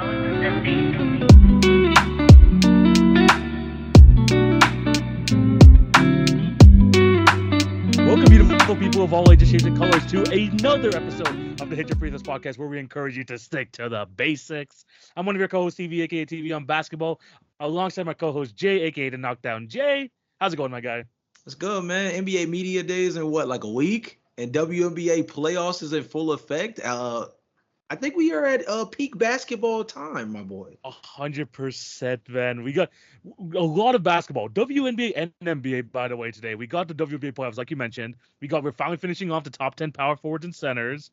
Welcome, beautiful people of all ages, shapes, and colors, to another episode of the Hit Your Free Throws podcast, where we encourage you to stick to the basics. I'm one of your co-hosts, TV, aka TV on basketball, alongside my co-host Jay, aka the Knockdown. Jay, how's it going, my guy? It's good, man. NBA Media Days in what, like a week? And WNBA Playoffs is in full effect. I think we are at peak basketball time, my boy. 100%, man. We got a lot of basketball. WNBA and NBA, by the way, today. We got the WNBA playoffs, like you mentioned. We're finally finishing off the top 10 power forwards and centers.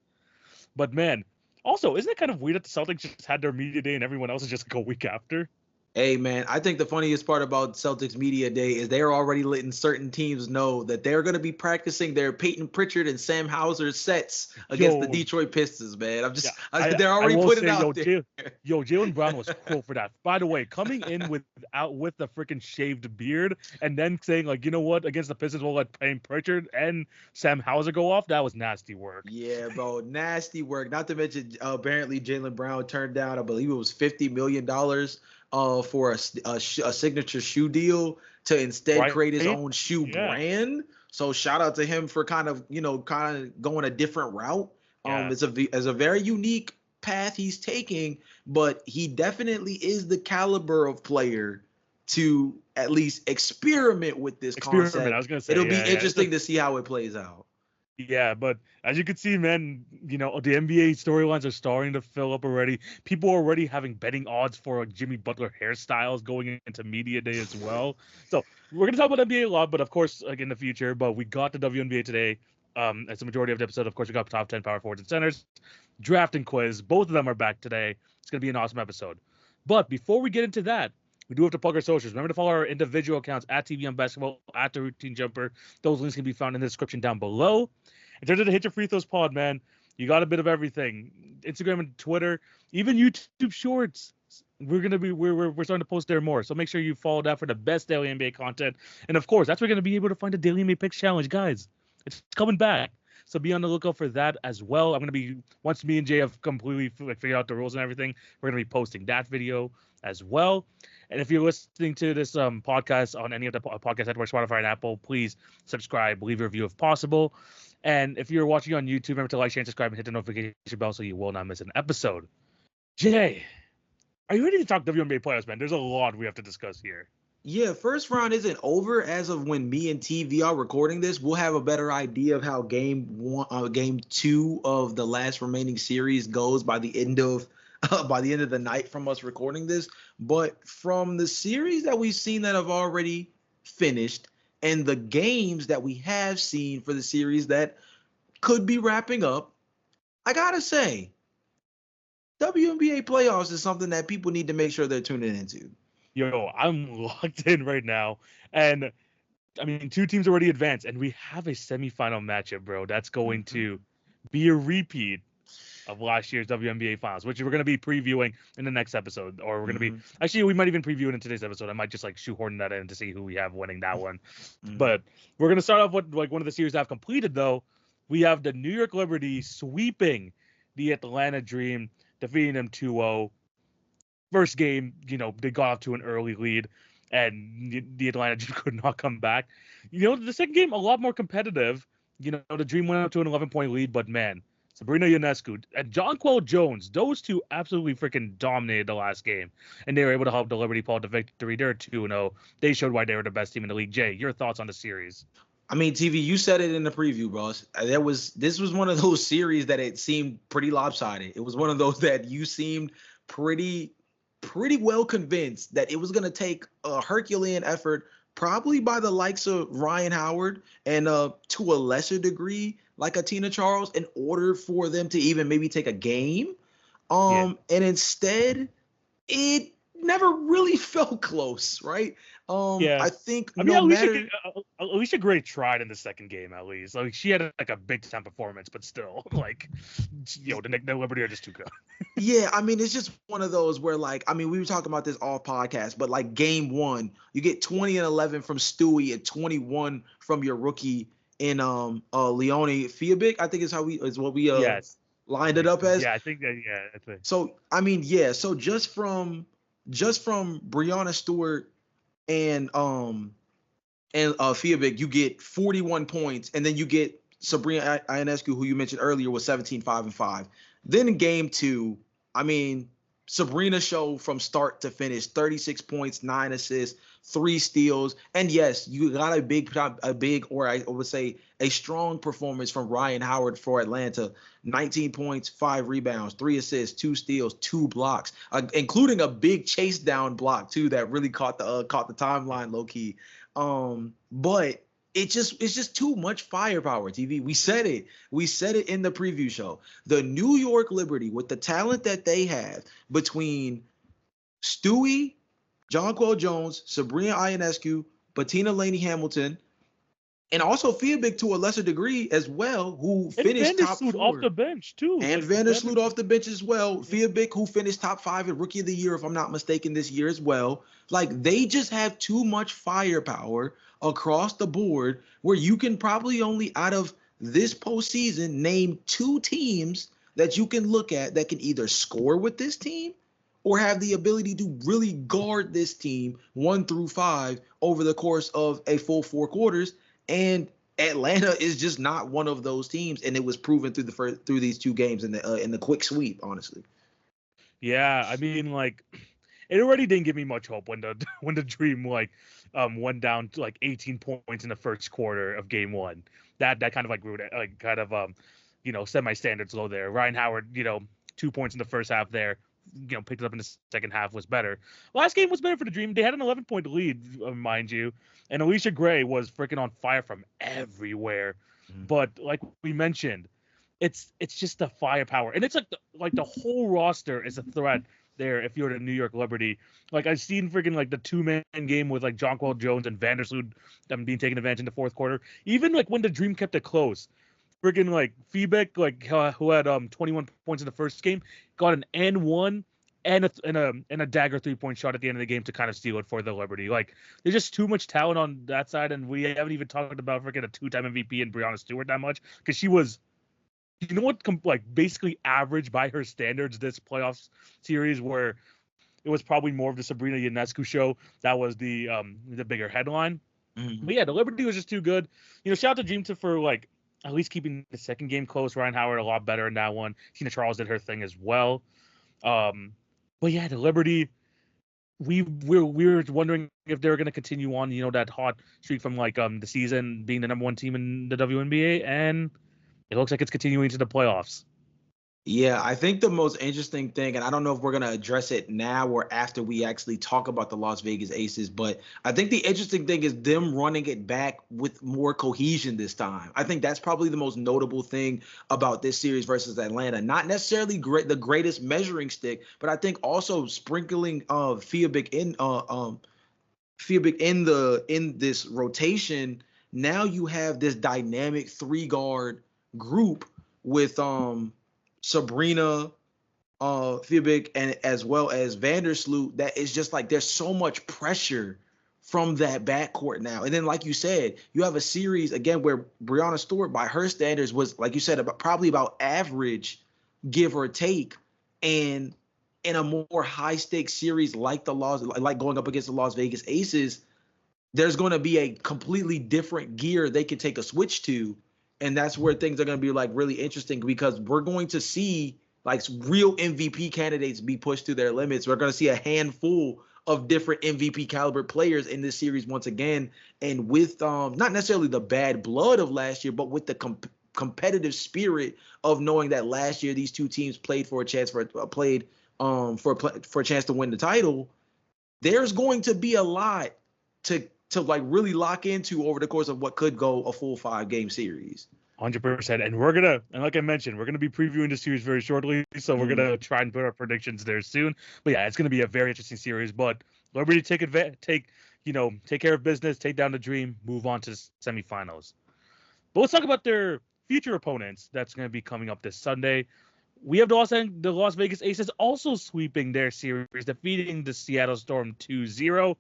But, man, also, isn't it kind of weird that the Celtics just had their media day and everyone else is just like a week after? Hey, man, I think the funniest part about Celtics Media Day is they're already letting certain teams know that they're going to be practicing their Peyton Pritchard and Sam Hauser sets against the Detroit Pistons, man. They're already putting it out there. Jaylen Brown was cool for that. By the way, coming in with the freaking shaved beard and then saying, like, you know what, against the Pistons, we'll let Peyton Pritchard and Sam Hauser go off. That was nasty work. Yeah, bro, nasty work. Not to mention, apparently Jaylen Brown turned down, I believe it was $50 million for a signature shoe deal to instead create his own shoe brand. So shout out to him for kind of going a different route. It's a very unique path he's taking, but he definitely is the caliber of player to at least experiment with this concept. I was gonna say it'll be interesting to see how it plays out. Yeah, but as you can see, man, the NBA storylines are starting to fill up already. People are already having betting odds for Jimmy Butler hairstyles going into media day as well. So we're going to talk about NBA a lot, but of course, like in the future. But we got the WNBA today. As the majority of the episode, of course, we got top 10 power forwards and centers. Draft and quiz. Both of them are back today. It's going to be an awesome episode. But before we get into that, we do have to plug our socials. Remember to follow our individual accounts at TV on Basketball, at The Routine Jumper. Those links can be found in the description down below. In terms of the Hit Your Free Throws pod, man, you got a bit of everything. Instagram and Twitter, even YouTube Shorts. We're starting to post there more. So make sure you follow that for the best daily NBA content. And of course, that's where you're going to be able to find the Daily NBA Picks Challenge, guys. It's coming back. So be on the lookout for that as well. I'm going to be, once me and Jay have completely figured out the rules and everything, we're going to be posting that video as well. And if you're listening to this podcast on any of the podcast networks, Spotify and Apple, please subscribe, leave a review if possible. And if you're watching on YouTube, remember to like, share, and subscribe, and hit the notification bell so you will not miss an episode. Jay, are you ready to talk WNBA playoffs, man? There's a lot we have to discuss here. Yeah, first round isn't over as of when me and TV are recording this. We'll have a better idea of how game 2 of the last remaining series goes by the end of the night from us recording this. But from the series that we've seen that have already finished and the games that we have seen for the series that could be wrapping up, I gotta say, WNBA playoffs is something that people need to make sure they're tuning into. Yo, I'm locked in right now. And, I mean, 2 teams already advanced, and we have a semifinal matchup, bro. That's going to be a repeat of last year's WNBA finals, which we're going to be previewing in the next episode. Or we're going to be, actually, we might even preview it in today's episode. I might just shoehorn that in to see who we have winning that one. But we're going to start off with one of the series I've completed, though. We have the New York Liberty sweeping the Atlanta Dream, defeating them 2-0. First game, they got off to an early lead, and the Atlanta Dream could not come back. The second game, a lot more competitive. The Dream went up to an 11-point lead, but man, Sabrina Ionescu and Jonquel Jones, those two absolutely freaking dominated the last game, and they were able to help the Liberty pull out the victory. They're 2-0. They showed why they were the best team in the league. Jay, your thoughts on the series? I mean, TV, you said it in the preview, boss. This was one of those series that it seemed pretty lopsided. It was one of those that you seemed pretty well convinced that it was going to take a Herculean effort, probably by the likes of Ryan Howard and to a lesser degree, like a Tina Charles, in order for them to even maybe take a game. And instead, it never really felt close, right? I think Alicia Gray tried in the second game, at least. Like, she had a big time performance, but still, the Liberty are just too good. Yeah, I mean, it's just one of those where, we were talking about this off podcast, but game 1, you get 20 and 11 from Stewie and 21 from your rookie in Leone Fiabic, I think is what we yes. lined it up as. Yeah, I think that. Yeah, that's it. So I mean, yeah. So just from Breonna Stewart and Fiabic, you get 41 points, and then you get Sabrina Ionescu, who you mentioned earlier, was 17, 5, and 5. Then in game 2, I mean, Sabrina showed from start to finish 36 points, 9 assists, 3 steals, and yes, you got a big, or I would say a strong performance from Ryan Howard for Atlanta. 19 points, 5 rebounds, 3 assists, 2 steals, 2 blocks, including a big chase down block too that really caught the timeline low key. But it's just too much firepower, TV. We said it in the preview show. The New York Liberty, with the talent that they have between Stewie, Jonquel Jones, Sabrina Ionescu, Bettina Laney Hamilton, and also Fiabic to a lesser degree as well, who finished top 4. Off the bench too. And Vandersloot off the bench as well. Fiabic, who finished top 5 in Rookie of the Year, if I'm not mistaken, this year as well. Like, they just have too much firepower across the board, where you can probably only, out of this postseason, name 2 teams that you can look at that can either score with this team or have the ability to really guard this team 1 through 5 over the course of a full 4 quarters. And Atlanta is just not one of those teams, and it was proven through these 2 games in the quick sweep, honestly. Yeah, I mean, like, it already didn't give me much hope when the Dream went down to 18 points in the first quarter of game 1. That kind of ruined it, set my standards low there. Ryan Howard, 2 points in the first half there, picked it up in the second half, was better. Last game was better for the Dream. They had an 11-point lead, mind you, and Alicia Gray was freaking on fire from everywhere. Mm-hmm. But like we mentioned, it's just the firepower, and it's the whole roster is a threat there if you're the New York Liberty. I've seen freaking the 2-man game with Jonquel Jones and Vandersloot being taken advantage in the fourth quarter. Even when the Dream kept it close, freaking Fiabic, who had 21 points in the first game, got an N1 and a dagger 3-point shot at the end of the game to kind of steal it for the Liberty. There's just too much talent on that side, and we haven't even talked about freaking a 2-time MVP and Breonna Stewart that much, because she was, basically average by her standards this playoffs series, where it was probably more of the Sabrina Ionescu show that was the bigger headline. Mm-hmm. But yeah, the Liberty was just too good. Shout out to Dream for at least keeping the second game close. Ryan Howard a lot better in that one. Tina Charles did her thing as well. But yeah, the Liberty, we were wondering if they were going to continue on, that hot streak from the season being the number 1 team in the WNBA, and it looks like it's continuing to the playoffs. Yeah, I think the most interesting thing, and I don't know if we're going to address it now or after we actually talk about the Las Vegas Aces, but I think the interesting thing is them running it back with more cohesion this time. I think that's probably the most notable thing about this series versus Atlanta. Not necessarily the greatest measuring stick, but I think also sprinkling Fiabic in this rotation. Now you have this dynamic 3-guard group with Sabrina, Fiabic, and as well as Vandersloot, that is just there's so much pressure from that backcourt now. And then, like you said, you have a series again where Breonna Stewart, by her standards, was, like you said, probably about average, give or take. And in a more high stakes series like going up against the Las Vegas Aces, there's going to be a completely different gear they can take a switch to. And that's where things are going to be really interesting, because we're going to see real MVP candidates be pushed to their limits. We're going to see a handful of different MVP caliber players in this series once again. And with not necessarily the bad blood of last year, but with the competitive spirit of knowing that last year these 2 teams played for a chance for a chance to win the title. There's going to be a lot to really lock into over the course of what could go a full 5-game series. 100%. And like I mentioned, we're going to be previewing the series very shortly. So we're going to try and put our predictions there soon. But yeah, it's going to be a very interesting series, but Liberty take care of business, take down the Dream, move on to the semifinals. But let's talk about their future opponents that's going to be coming up this Sunday. We have the Las Vegas Aces also sweeping their series, defeating the Seattle Storm 2-0.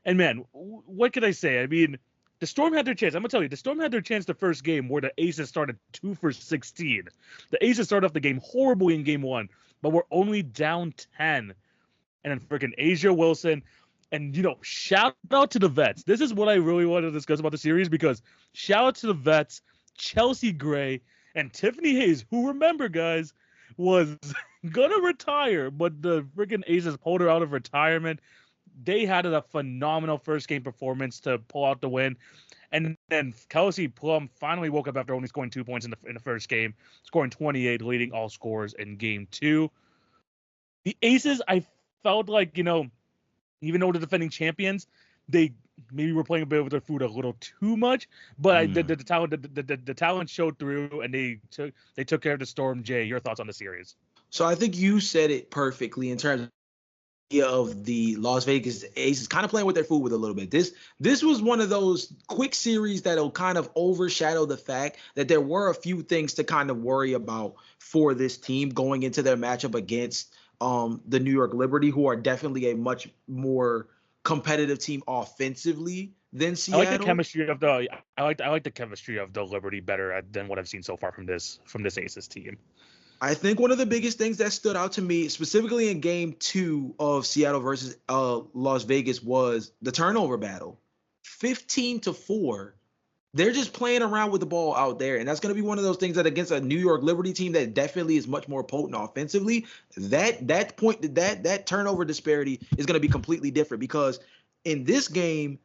And man, what can I say? I mean, The Storm had their chance. I'm gonna tell you, the Storm had their chance the first game where the Aces started 2 for 16. The Aces started off the game horribly in game 1, but we're only down 10. And then freaking Asia Wilson, and shout out to the vets. This is what I really want to discuss about the series, because shout out to the vets, Chelsea Gray and Tiffany Hayes, who, remember guys, was gonna retire, but the freaking Aces pulled her out of retirement. They had a phenomenal first game performance to pull out the win. And then Kelsey Plum finally woke up after only scoring 2 points in the first game, scoring 28, leading all scorers in game 2. The Aces, I felt like, even though they're defending champions, they maybe were playing a bit with their food a little too much. But the talent showed through, and they took care of the Storm. Jay, your thoughts on the series? So I think you said it perfectly in terms of the Las Vegas Aces kind of playing with their food with a little bit. This was one of those quick series that'll kind of overshadow the fact that there were a few things to kind of worry about for this team going into their matchup against the New York Liberty, who are definitely a much more competitive team offensively than Seattle. I like the chemistry of the I like the chemistry of the Liberty better than what I've seen so far from this Aces team. I think one of the biggest things that stood out to me, specifically in game 2 of Seattle versus Las Vegas, was the turnover battle. 15-4. They're just playing around with the ball out there. And that's going to be one of those things that against a New York Liberty team that definitely is much more potent offensively, that turnover disparity is going to be completely different, because in this game,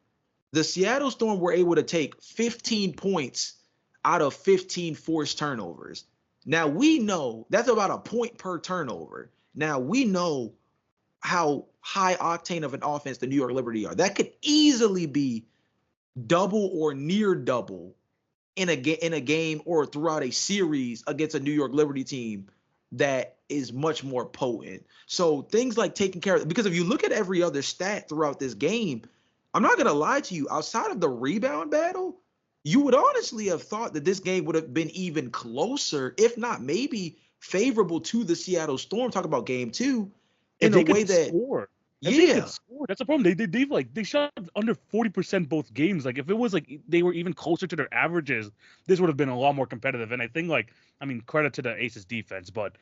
the Seattle Storm were able to take 15 points out of 15 forced turnovers. Now, we know that's about a point per turnover. Now, we know how high octane of an offense the New York Liberty are. That could easily be double or near double in a game or throughout a series against a New York Liberty team that is much more potent. So things like taking care of, because if you look at every other stat throughout this game, I'm not going to lie to you, outside of the rebound battle, you would honestly have thought that this game would have been even closer, if not maybe favorable to the Seattle Storm. Talk about game 2 in a way that score. Yeah, that's the problem. They shot under 40% both games. Like, if it was like they were even closer to their averages, this would have been a lot more competitive. And I think, credit to the Aces defense, but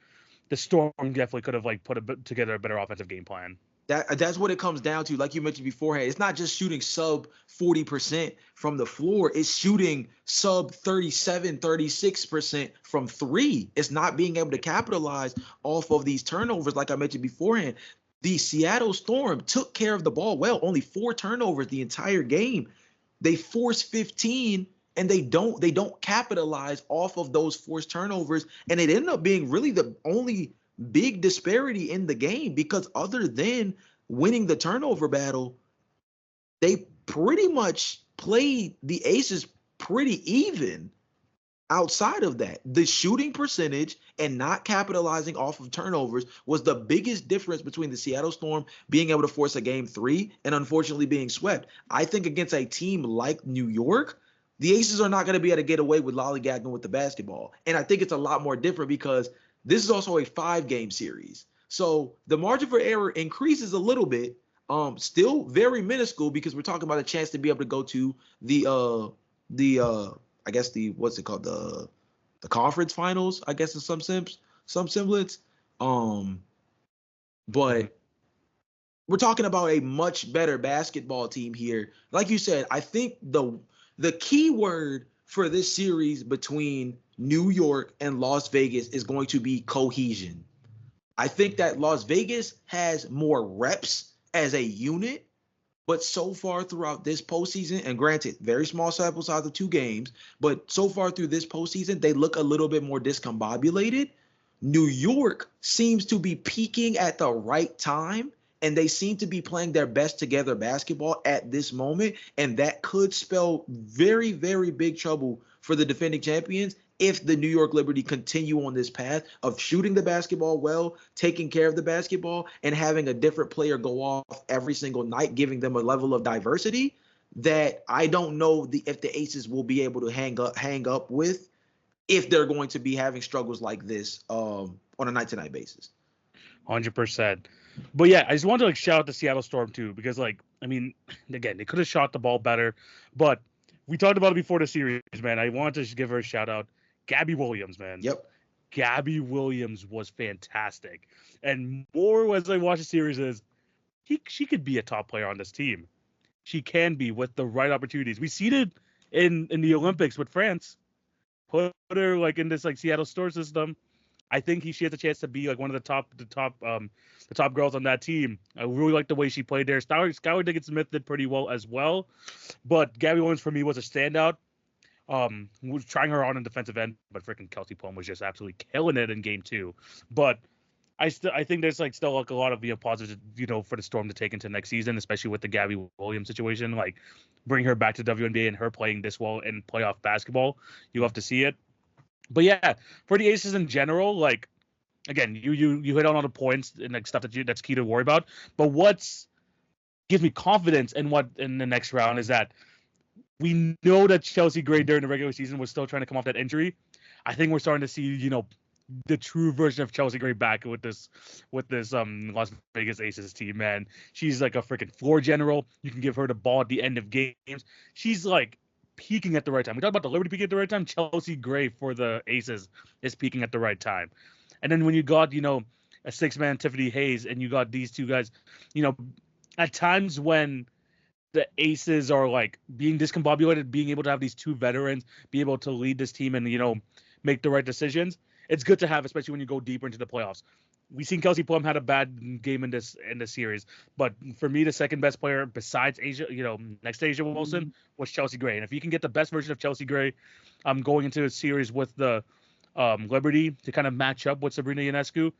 the Storm definitely could have put together a better offensive game plan. That's what it comes down to. Like you mentioned beforehand, it's not just shooting sub 40% from the floor. It's shooting sub 37, 36% from 3. It's not being able to capitalize off of these turnovers. Like I mentioned beforehand, the Seattle Storm took care of the ball well. Only 4 turnovers the entire game. They forced 15, and they don't capitalize off of those forced turnovers. And it ended up being really the only big disparity in the game, because other than winning the turnover battle, they pretty much played the Aces pretty even. Outside of that, the shooting percentage and not capitalizing off of turnovers was the biggest difference between the Seattle Storm being able to force a game 3 and unfortunately being swept. I think against a team like New York, the Aces are not going to be able to get away with lollygagging with the basketball. And I think it's a lot more different because this is also a 5-game series. So the margin for error increases a little bit, still very minuscule, because we're talking about a chance to be able to go to I guess what's it called? The conference finals, I guess, in some semblance. But we're talking about a much better basketball team here. Like you said, I think the key word for this series between New York and Las Vegas is going to be cohesion. I think that Las Vegas has more reps as a unit, but so far throughout this postseason, and granted, very small sample size of 2 games, but so far through this postseason, they look a little bit more discombobulated. New York seems to be peaking at the right time, and they seem to be playing their best together basketball at this moment, and that could spell very, very big trouble for the defending champions if the New York Liberty continue on this path of shooting the basketball well, taking care of the basketball, and having a different player go off every single night, giving them a level of diversity that I don't know if the Aces will be able to hang up with, if they're going to be having struggles like this on a night-to-night basis. 100%. But yeah, I just wanted to shout out the Seattle Storm too, because again, they could have shot the ball better, but we talked about it before the series, man. I want to give her a shout out. Gabby Williams, man. Yep. Gabby Williams was fantastic. And more as I watch the series is she could be a top player on this team. She can be with the right opportunities. We seen it in the Olympics with France. Put her like in this like Seattle store system. I think she has a chance to be like one of the top girls on that team. I really like the way she played there. Skylar Diggins-Smith did pretty well as well, but Gabby Williams for me was a standout. Was trying her on in defensive end, but freaking Kelsey Plum was just absolutely killing it in game 2. But I think there's like still like a lot of positives for the Storm to take into next season, especially with the Gabby Williams situation. Like bring her back to WNBA and her playing this well in playoff basketball. You love to see it. But yeah, for the Aces in general, like again, you hit on all the points and like stuff that's key to worry about. But what's gives me confidence in the next round is that we know that Chelsea Gray during the regular season was still trying to come off that injury. I think we're starting to see the true version of Chelsea Gray back with this Las Vegas Aces team, man. She's like a freaking floor general. You can give her the ball at the end of games. She's like peaking at the right time. We talked about the Liberty peaking at the right time. Chelsea Gray for the Aces is peaking at the right time. And then when you got, a 6-man Tiffany Hayes and you got these two guys, at times when the Aces are like being discombobulated, being able to have these two veterans be able to lead this team and, make the right decisions, it's good to have, especially when you go deeper into the playoffs. We've seen Kelsey Plum had a bad game in this series, but for me, the second best player besides Asia, next to Asia Wilson, was Chelsea Gray. And if you can get the best version of Chelsea Gray, going into a series with the Liberty to kind of match up with Sabrina Ionescu,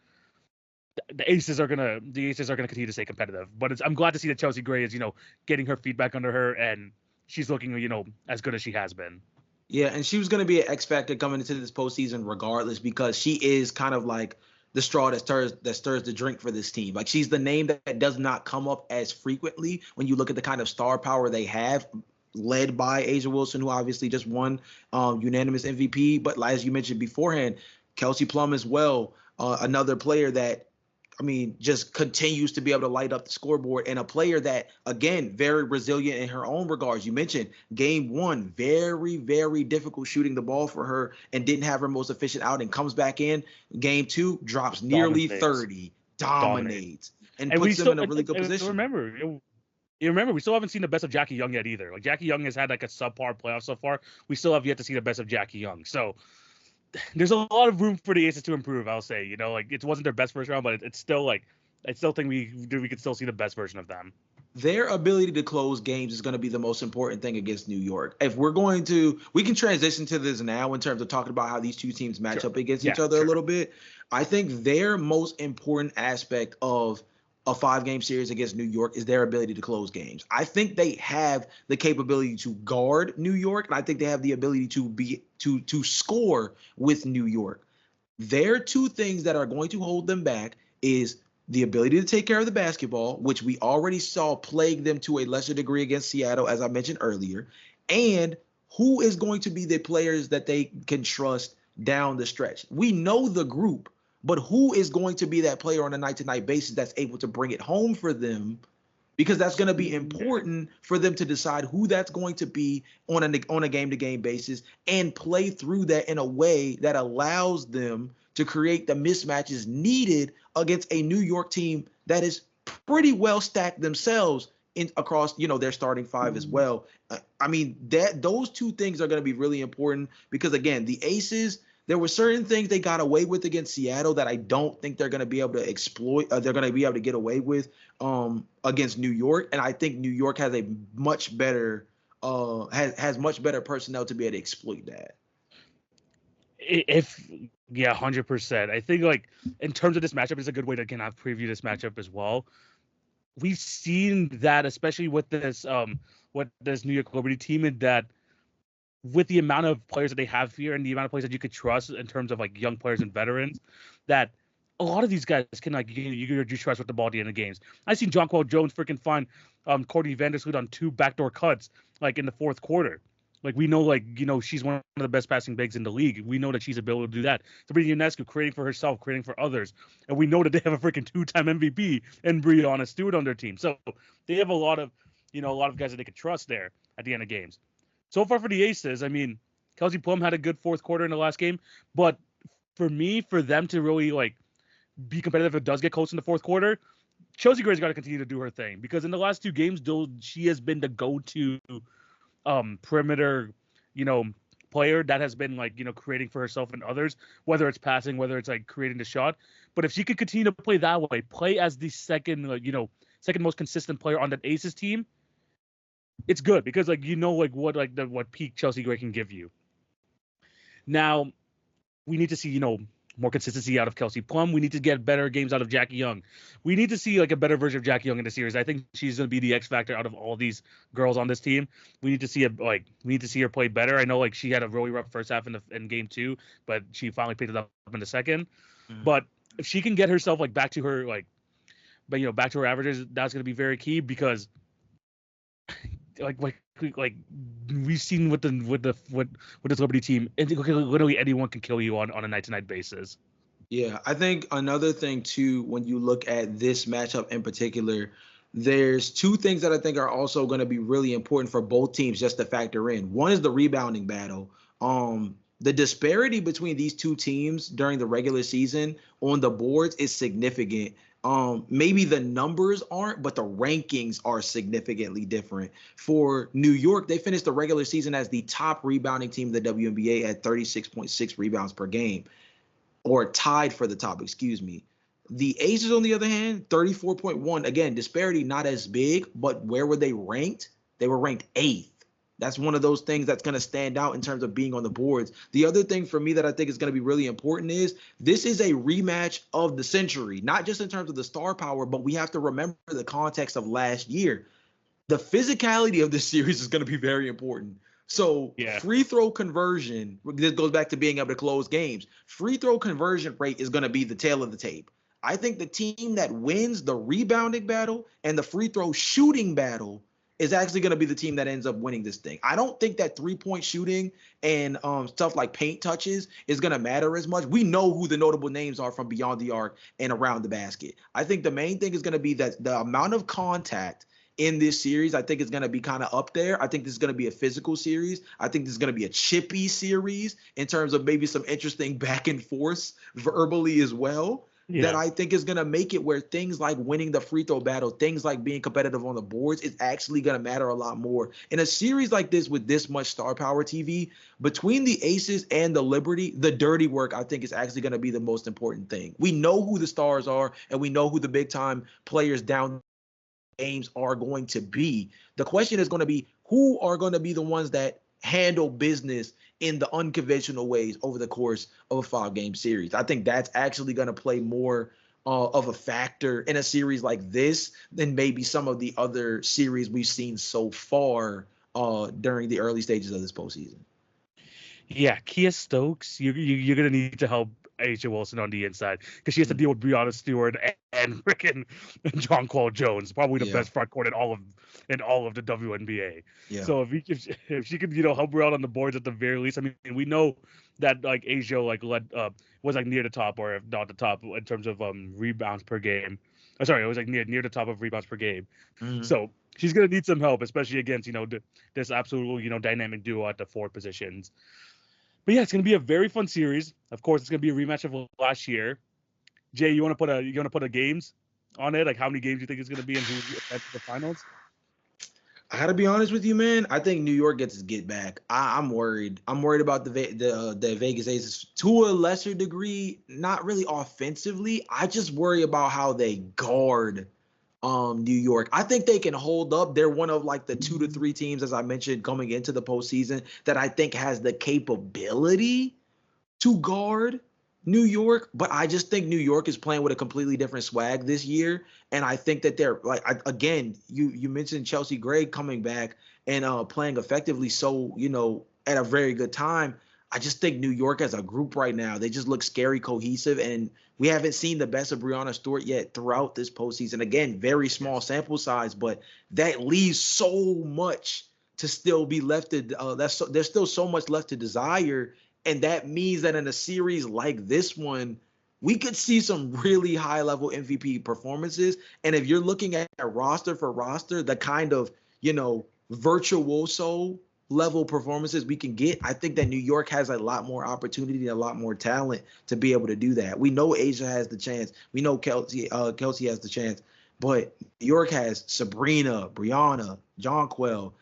the Aces are gonna continue to stay competitive. But I'm glad to see that Chelsea Gray is getting her feet back under her and she's looking as good as she has been. Yeah, and she was going to be an X factor coming into this postseason regardless, because she is kind of like the straw that stirs the drink for this team. Like she's the name that does not come up as frequently when you look at the kind of star power they have, led by Asia Wilson, who obviously just won unanimous MVP. But as you mentioned beforehand, Kelsey Plum as well, another player that, just continues to be able to light up the scoreboard, and a player that, again, very resilient in her own regards. You mentioned game 1, very, very difficult shooting the ball for her and didn't have her most efficient outing. Comes back in game 2, drops nearly 30, dominates, and puts them in a really good position. Remember, we still haven't seen the best of Jackie Young yet either. Like Jackie Young has had like a subpar playoff so far. We still have yet to see the best of Jackie Young. So there's a lot of room for the Aces to improve, I'll say. Like it wasn't their best first round, but it's still like I still think we could still see the best version of them. Their ability to close games is going to be the most important thing against New York. If we're going to, we can transition to this now in terms of talking about how these two teams match up against each other a little bit. I think their most important aspect of a 5-game series against New York is their ability to close games. I think they have the capability to guard New York, and I think they have the ability to score with New York. Their two things that are going to hold them back is the ability to take care of the basketball, which we already saw plague them to a lesser degree against Seattle, as I mentioned earlier, and who is going to be the players that they can trust down the stretch. We know the group, but who is going to be that player on a night-to-night basis that's able to bring it home for them? Because that's going to be important for them to decide who that's going to be on a game-to-game basis and play through that in a way that allows them to create the mismatches needed against a New York team that is pretty well stacked themselves across their starting 5 as well. Those two things are going to be really important because, again, the Aces, there were certain things they got away with against Seattle that I don't think they're going to be able to exploit. They're going to be able to get away with against New York, and I think New York has a much better has much better personnel to be able to exploit that. 100%. I think like in terms of this matchup, it's a good way to kind of preview this matchup as well. We've seen that, especially with this New York Liberty team, and that with the amount of players that they have here and the amount of players that you could trust in terms of like young players and veterans, that a lot of these guys can like you trust with the ball at the end of games. I've seen Jonquel Jones freaking find Courtney Vandersloot on 2 backdoor cuts like in the fourth quarter. Like we know, she's one of the best passing bigs in the league. We know that she's able to do that. Sabrina Ionescu creating for herself, creating for others, and we know that they have a freaking 2-time MVP and Breonna Stewart on their team. So they have a lot of guys that they could trust there at the end of games. so far for the Aces, I mean, Kelsey Plum had a good fourth quarter in the last game, but for them to really like be competitive if it does get close in the fourth quarter, Chelsea Gray's got to continue to do her thing because in the last two games, though, she has been the go-to perimeter, you know, player that has been like, creating for herself and others, whether it's passing, whether it's like creating the shot. But if she could continue to play that way, play as the second, second most consistent player on that Aces team, it's good because what peak Chelsea Gray can give you. Now, we need to see, more consistency out of Kelsey Plum. We need to get better games out of Jackie Young. We need to see like a better version of Jackie Young in the series. I think she's going to be the X factor out of all these girls on this team. We need to see her play better. I know like she had a really rough first half in game 2, but she finally picked it up in the second. Mm-hmm. But if she can get herself like back to her back to her averages, that's going to be very key because like we've seen with this Liberty team, literally anyone can kill you on a night-to-night basis. Yeah, I think another thing too, when you look at this matchup in particular, there's two things that I think are also going to be really important for both teams just to factor in. One is the rebounding battle. The disparity between these two teams during the regular season on the boards is significant. Maybe the numbers aren't, but the rankings are significantly different. For New York, they finished the regular season as the top rebounding team in the WNBA at 36.6 rebounds per game, or tied for the top, excuse me. The Aces, on the other hand, 34.1. Again, disparity not as big, but where were they ranked? They were ranked 8th. That's one of those things that's going to stand out in terms of being on the boards. The other thing for me that I think is going to be really important is this is a rematch of the century, not just in terms of the star power, but we have to remember the context of last year. The physicality of this series is going to be very important. So free throw conversion, this goes back to being able to close games. Free throw conversion rate is going to be the tail of the tape. I think the team that wins the rebounding battle and the free throw shooting battle is actually going to be the team that ends up winning this thing. I don't think that 3-point shooting and stuff like paint touches is going to matter as much. We know who the notable names are from beyond the arc and around the basket. I think the main thing is going to be that the amount of contact in this series, I think is going to be kind of up there. I think this is going to be a physical series. I think this is going to be a chippy series in terms of maybe some interesting back and forth verbally as well. Yeah. That I think is going to make it where things like winning the free throw battle, things like being competitive on the boards is actually going to matter a lot more. In a series like this with this much star power TV, between the Aces and the Liberty, the dirty work I think is actually going to be the most important thing. We know who the stars are and we know who the big time players down games are going to be. The question is going to be who are going to be the ones that handle business in the unconventional ways over the course of a 5-game series. I think that's actually going to play more of a factor in a series like this than maybe some of the other series we've seen so far during the early stages of this postseason. Yeah, Kia Stokes, you're going to need to help Asia Wilson on the inside because she has to deal with Breanna Stewart and frickin' Jonquel Jones, probably the best front court in all of the WNBA. Yeah. So if she could help her out on the boards at the very least. I mean, we know that like Asia was like near the top, or if not the top in terms of rebounds per game. It was like near the top of rebounds per game. Mm-hmm. So she's gonna need some help, especially against this absolute dynamic duo at the forward positions. But yeah, it's going to be a very fun series. Of course, it's going to be a rematch of last year. Jay, you want to put a games on it? Like how many games you think it's going to be and who's at the finals? I got to be honest with you, man. I think New York gets its get back. I'm worried. I'm worried about the Vegas Aces to a lesser degree, not really offensively. I just worry about how they guard New York. I think they can hold up. They're one of like the 2 to 3 teams, as I mentioned, coming into the postseason that I think has the capability to guard New York. But I just think New York is playing with a completely different swag this year. And I think that they're again, you mentioned Chelsea Gray coming back and playing effectively. So, at a very good time. I just think New York as a group right now, they just look scary cohesive, and we haven't seen the best of Breanna Stewart yet throughout this postseason. Again, very small sample size, but that leaves so much to still be left to there's still so much left to desire, and that means that in a series like this one, we could see some really high-level MVP performances. And if you're looking at roster for roster, the kind of virtuoso level performances we can get, I think that New York has a lot more opportunity and a lot more talent to be able to do that. We know Asia has the chance. We know Kelsey has the chance. But New York has Sabrina, Brianna, Jonquel.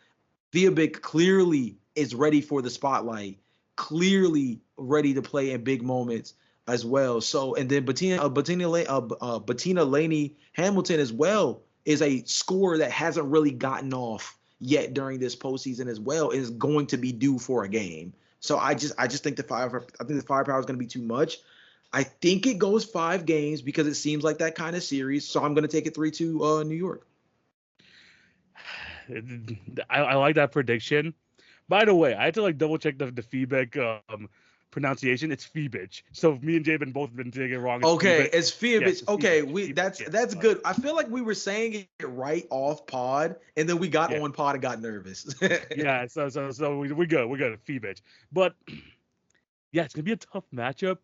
Thea Big clearly is ready for the spotlight, clearly ready to play in big moments as well. So, and then Bettina Laney Hamilton as well is a scorer that hasn't really gotten off yet during this postseason as well, is going to be due for a game. So I just think the firepower is going to be too much. I think it goes 5 games because it seems like that kind of series. So I'm going to take it 3-2 New York. I like that prediction. By the way, I had to double check the feedback pronunciation. It's Feebich. So me and Jay have both been taking it wrong. It's Feebich. Yeah, okay, that's good. I feel like we were saying it right off pod, and then we got on pod and got nervous. Yeah, so we're good. We're good. Feebich. But yeah, it's gonna be a tough matchup.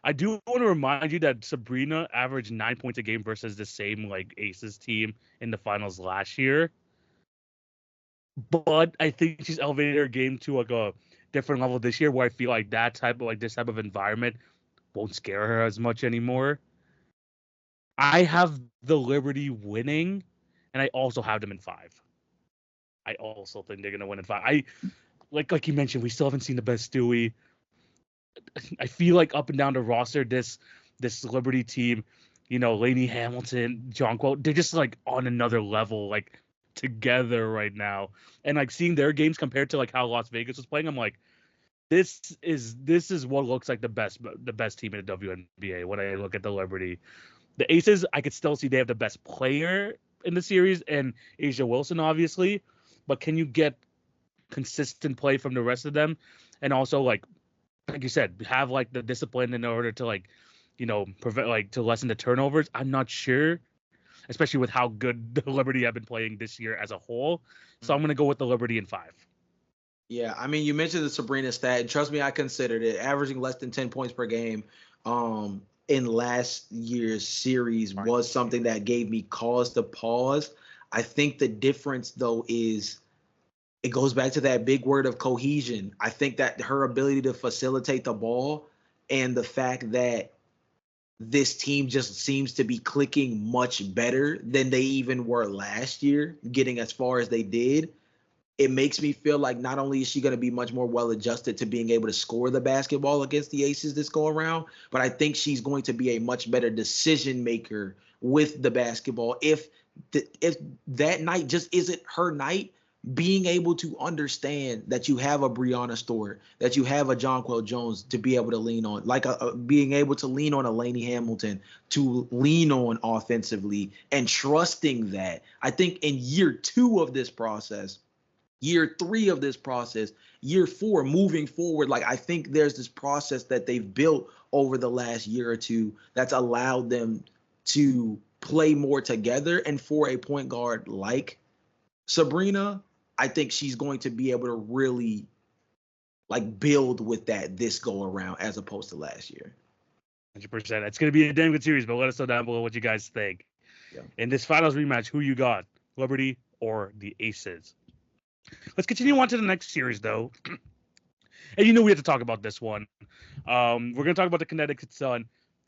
I do want to remind you that Sabrina averaged 9 points a game versus the same Aces team in the finals last year. But I think she's elevated her game to a different level this year, where I feel like this type of environment won't scare her as much anymore. I have the Liberty winning, and I also have them in 5. I also think they're gonna win in 5. I like you mentioned, we still haven't seen the best Stewie. I feel like up and down the roster, this Liberty team, Laney Hamilton, Jonquel, they're just on another level, together right now. And seeing their games compared to how Las Vegas was playing, I'm like, this is what looks like the best team in the WNBA when I look at the Liberty. The Aces, I could still see they have the best player in the series, and Asia Wilson, obviously. But can you get consistent play from the rest of them? And also, like you said, have the discipline in order to prevent to lessen the turnovers. I'm not sure, especially with how good the Liberty have been playing this year as a whole. So I'm gonna go with the Liberty in 5. Yeah, I mean, you mentioned the Sabrina stat, and trust me, I considered it. Averaging less than 10 points per game in last year's series was something that gave me cause to pause. I think the difference, though, is it goes back to that big word of cohesion. I think that her ability to facilitate the ball and the fact that this team just seems to be clicking much better than they even were last year, getting as far as they did. It makes me feel like not only is she going to be much more well-adjusted to being able to score the basketball against the Aces this go around, but I think she's going to be a much better decision maker with the basketball. If that night just isn't her night, being able to understand that you have a Brianna Stewart, that you have a Jonquel Jones to be able to lean on, being able to lean on a Laney Hamilton to lean on offensively, and trusting that. I think in year 2 of this process, year 3 of this process, year 4, moving forward, I think there's this process that they've built over the last year or 2 that's allowed them to play more together. And for a point guard like Sabrina, I think she's going to be able to really build with that this go around as opposed to last year. 100%. It's going to be a damn good series, but let us know down below what you guys think. Yeah. In this finals rematch, who you got, Liberty or the Aces? Let's continue on to the next series, though. And we have to talk about this one. We're going to talk about the Connecticut Sun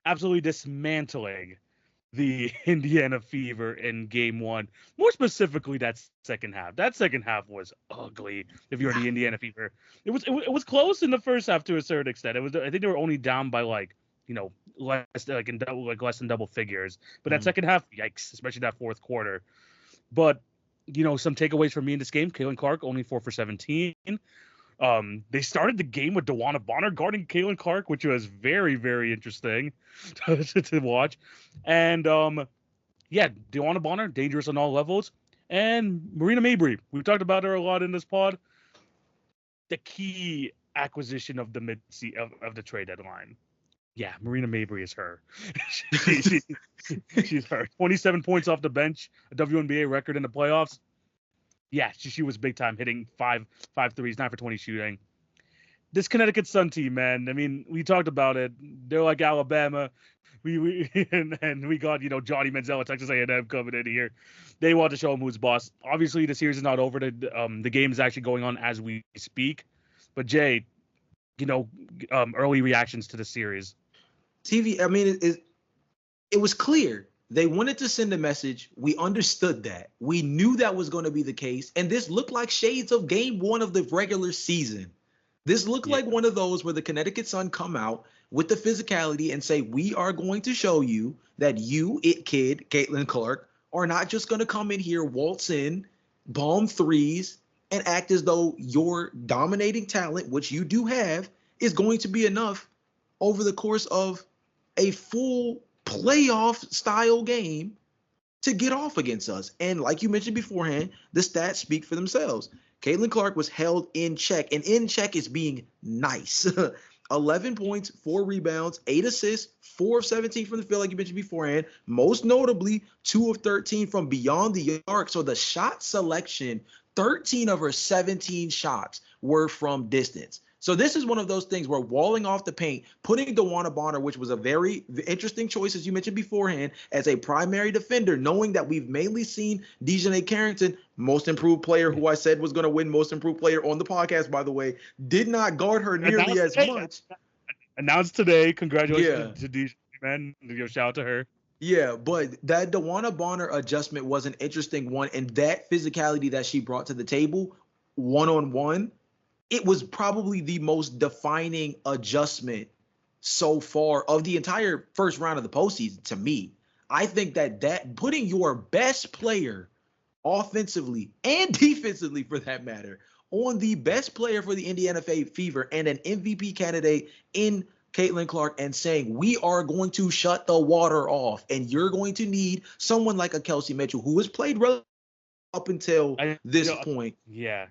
absolutely dismantling the Indiana Fever in Game 1. More specifically, that second half. That second half was ugly. If you're the Indiana Fever, it was close in the first half to a certain extent. I think they were only down by less less than double figures. But that second half, yikes! Especially that fourth quarter. But some takeaways from me in this game: Caitlin Clark only 4 for 17. They started the game with DeWanna Bonner guarding Caitlin Clark, which was very, very interesting to watch. And DeWanna Bonner, dangerous on all levels. And Marina Mabry, we've talked about her a lot in this pod. The key acquisition of the of the trade deadline. Yeah, Marina Mabry is her. She's her. 27 points off the bench, a WNBA record in the playoffs. Yeah, she was big time, hitting five threes, 9 for 20 shooting. this Connecticut Sun team, man. I mean, we talked about it. They're like Alabama. We and we got Johnny Manziel at Texas A&M coming in here. They want to show him who's boss. Obviously, the series is not over. The game is actually going on as we speak. But Jay, early reactions to the series. TV. I mean, it was clear. They wanted to send a message. We understood that. We knew that was going to be the case. And this looked like shades of game one of the regular season. This looked like one of those where the Connecticut Sun come out with the physicality and say, we are going to show you that you, Caitlin Clark, are not just going to come in here, waltz in, bomb threes, and act as though your dominating talent, which you do have, is going to be enough over the course of a full playoff style game to get off against us. And like you mentioned beforehand, the stats speak for themselves. Caitlin Clark was held in check, and in check is being nice. 11 points, 4 rebounds, 8 assists, 4 of 17 from the field, like you mentioned beforehand. Most notably, 2 of 13 from beyond the arc. So the shot selection, 13 of her 17 shots were from distance. So this is one of those things where walling off the paint, putting DeWanna Bonner, which was a very interesting choice, as you mentioned beforehand, as a primary defender, knowing that we've mainly seen Dejanay Carrington, most improved player, who I said was going to win most improved player on the podcast, by the way, did not guard her nearly as much. Announced today. Congratulations to Dejanay, man. Shout out to her. Yeah, but that DeWanna Bonner adjustment was an interesting one, and that physicality that she brought to the table, one-on-one, it was probably the most defining adjustment so far of the entire first round of the postseason to me. I think that putting your best player offensively and defensively, for that matter, on the best player for the Indiana Fever and an MVP candidate in Caitlin Clark, and saying, we are going to shut the water off, and you're going to need someone like a Kelsey Mitchell, who has played up until this point. Yeah.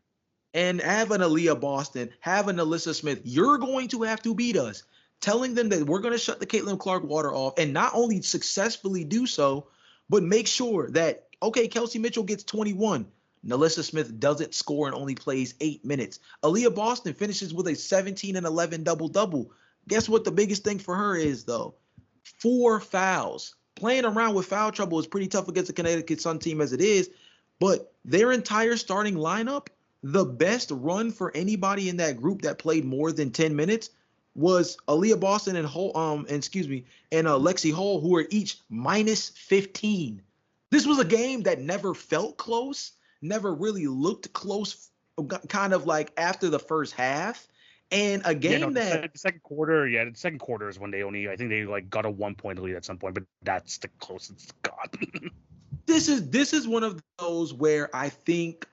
And have an Aaliyah Boston, have an Alyssa Smith. You're going to have to beat us. Telling them that we're going to shut the Caitlin Clark water off, and not only successfully do so, but make sure that, okay, Kelsey Mitchell gets 21. Alyssa Smith doesn't score and only plays 8 minutes. Aaliyah Boston finishes with a 17 and 11 double-double. Guess what the biggest thing for her is, though? 4 fouls. Playing around with foul trouble is pretty tough against the Connecticut Sun team as it is, but their entire starting lineup, the best run for anybody in that group that played more than 10 minutes was Aaliyah Boston and Lexi Hall, who are each minus 15. This was a game that never felt close, never really looked close, kind of like after the first half. And a game the second quarter is when I think they got a 1-point lead at some point, but that's the closest it's got. This is one of those where I think,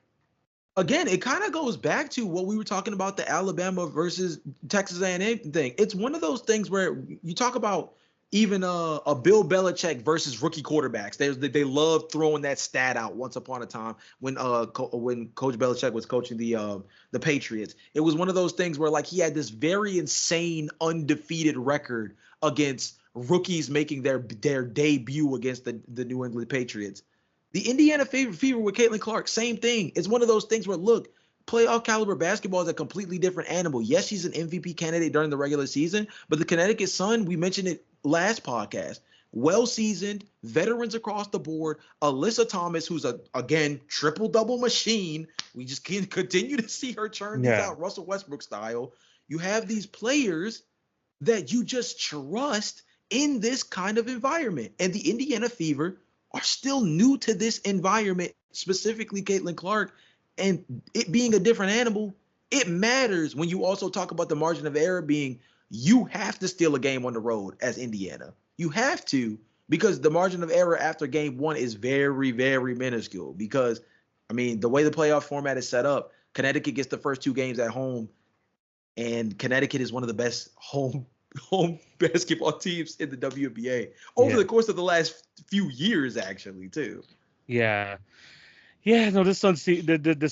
again, it kind of goes back to what we were talking about, the Alabama versus Texas A&M thing. It's one of those things where you talk about even a Bill Belichick versus rookie quarterbacks. They love throwing that stat out once upon a time when Coach Belichick was coaching the Patriots. It was one of those things where he had this very insane undefeated record against rookies making their debut against the New England Patriots. The Indiana Fever with Caitlin Clark, same thing. It's one of those things where, look, playoff caliber basketball is a completely different animal. Yes, she's an MVP candidate during the regular season, but the Connecticut Sun, we mentioned it last podcast, well-seasoned, veterans across the board, Alyssa Thomas, who's again, triple-double machine. We just can continue to see her churn these out, Russell Westbrook style. You have these players that you just trust in this kind of environment. And the Indiana Fever are still new to this environment, specifically Caitlin Clark, and it being a different animal. It matters when you also talk about the margin of error being, you have to steal a game on the road as Indiana. You have to, because the margin of error after game one is very, very minuscule. Because, I mean, the way the playoff format is set up, Connecticut gets the first 2 games at home, and Connecticut is one of the best home basketball teams in the WNBA over the course of the last few years, actually, too. Yeah. Yeah, no, this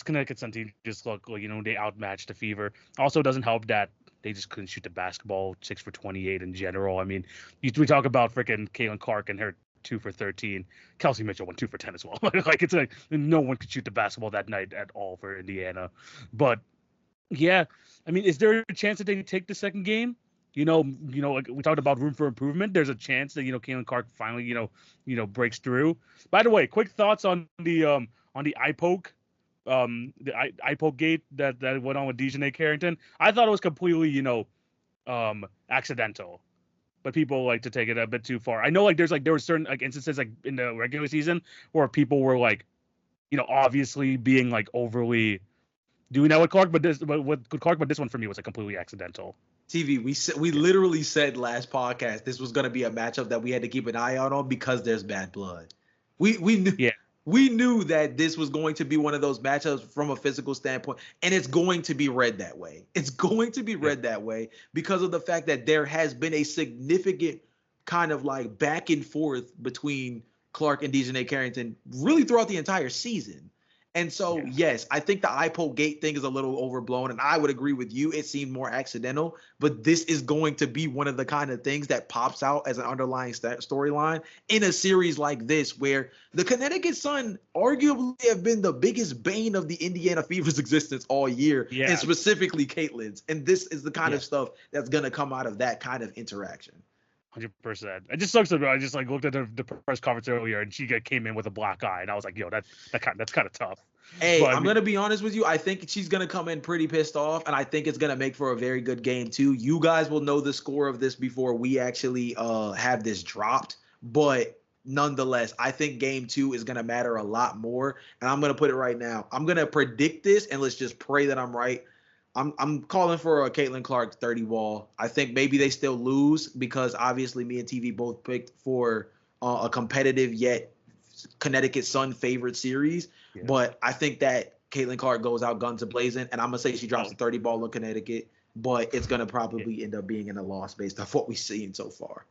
Connecticut Sun team just look like, they outmatched the Fever. Also, doesn't help that they just couldn't shoot the basketball, 6 for 28 in general. I mean, we talk about freaking Caitlin Clark and her 2 for 13. Kelsey Mitchell went 2 for 10 as well. It's no one could shoot the basketball that night at all for Indiana. But Yeah, I mean, is there a chance that they take the second game? Like we talked about room for improvement. There's a chance that Caitlin Clark finally breaks through. By the way, quick thoughts on the eye poke, eye poke gate that went on with Dejanay Carrington. I thought it was completely accidental, but people like to take it a bit too far. I know there were certain instances in the regular season where people were obviously being overly doing that with Clark, but this one for me was completely accidental. TV, we literally said last podcast this was going to be a matchup that we had to keep an eye out on because there's bad blood. We knew Yeah. we knew that this was going to be one of those matchups from a physical standpoint, and it's going to be read that way. It's going to be read that way because of the fact that there has been a significant kind of back and forth between Clark and Dejanay Carrington really throughout the entire season. And so, yes, I think the IPO gate thing is a little overblown, and I would agree with you. It seemed more accidental, but this is going to be one of the kind of things that pops out as an underlying storyline in a series like this, where the Connecticut Sun arguably have been the biggest bane of the Indiana Fever's existence all year, and specifically Caitlin's. And this is the kind of stuff that's going to come out of that kind of interaction. 100%. It just sucks that I just looked at the press conference earlier and she came in with a black eye and I was like, yo, that's kind of tough. Hey, but I'm gonna be honest with you. I think she's gonna come in pretty pissed off, and I think it's gonna make for a very good game too. You guys will know the score of this before we actually have this dropped, but nonetheless, I think game 2 is gonna matter a lot more. And I'm gonna put it right now. I'm gonna predict this, and let's just pray that I'm right. I'm calling for a Caitlin Clark 30 ball. I think maybe they still lose because obviously me and TV both picked for a competitive yet Connecticut Sun favorite series. Yeah. But I think that Caitlin Clark goes out guns a-blazing, and I'm going to say she drops a 30 ball in Connecticut, but it's going to probably end up being in a loss based off what we've seen so far.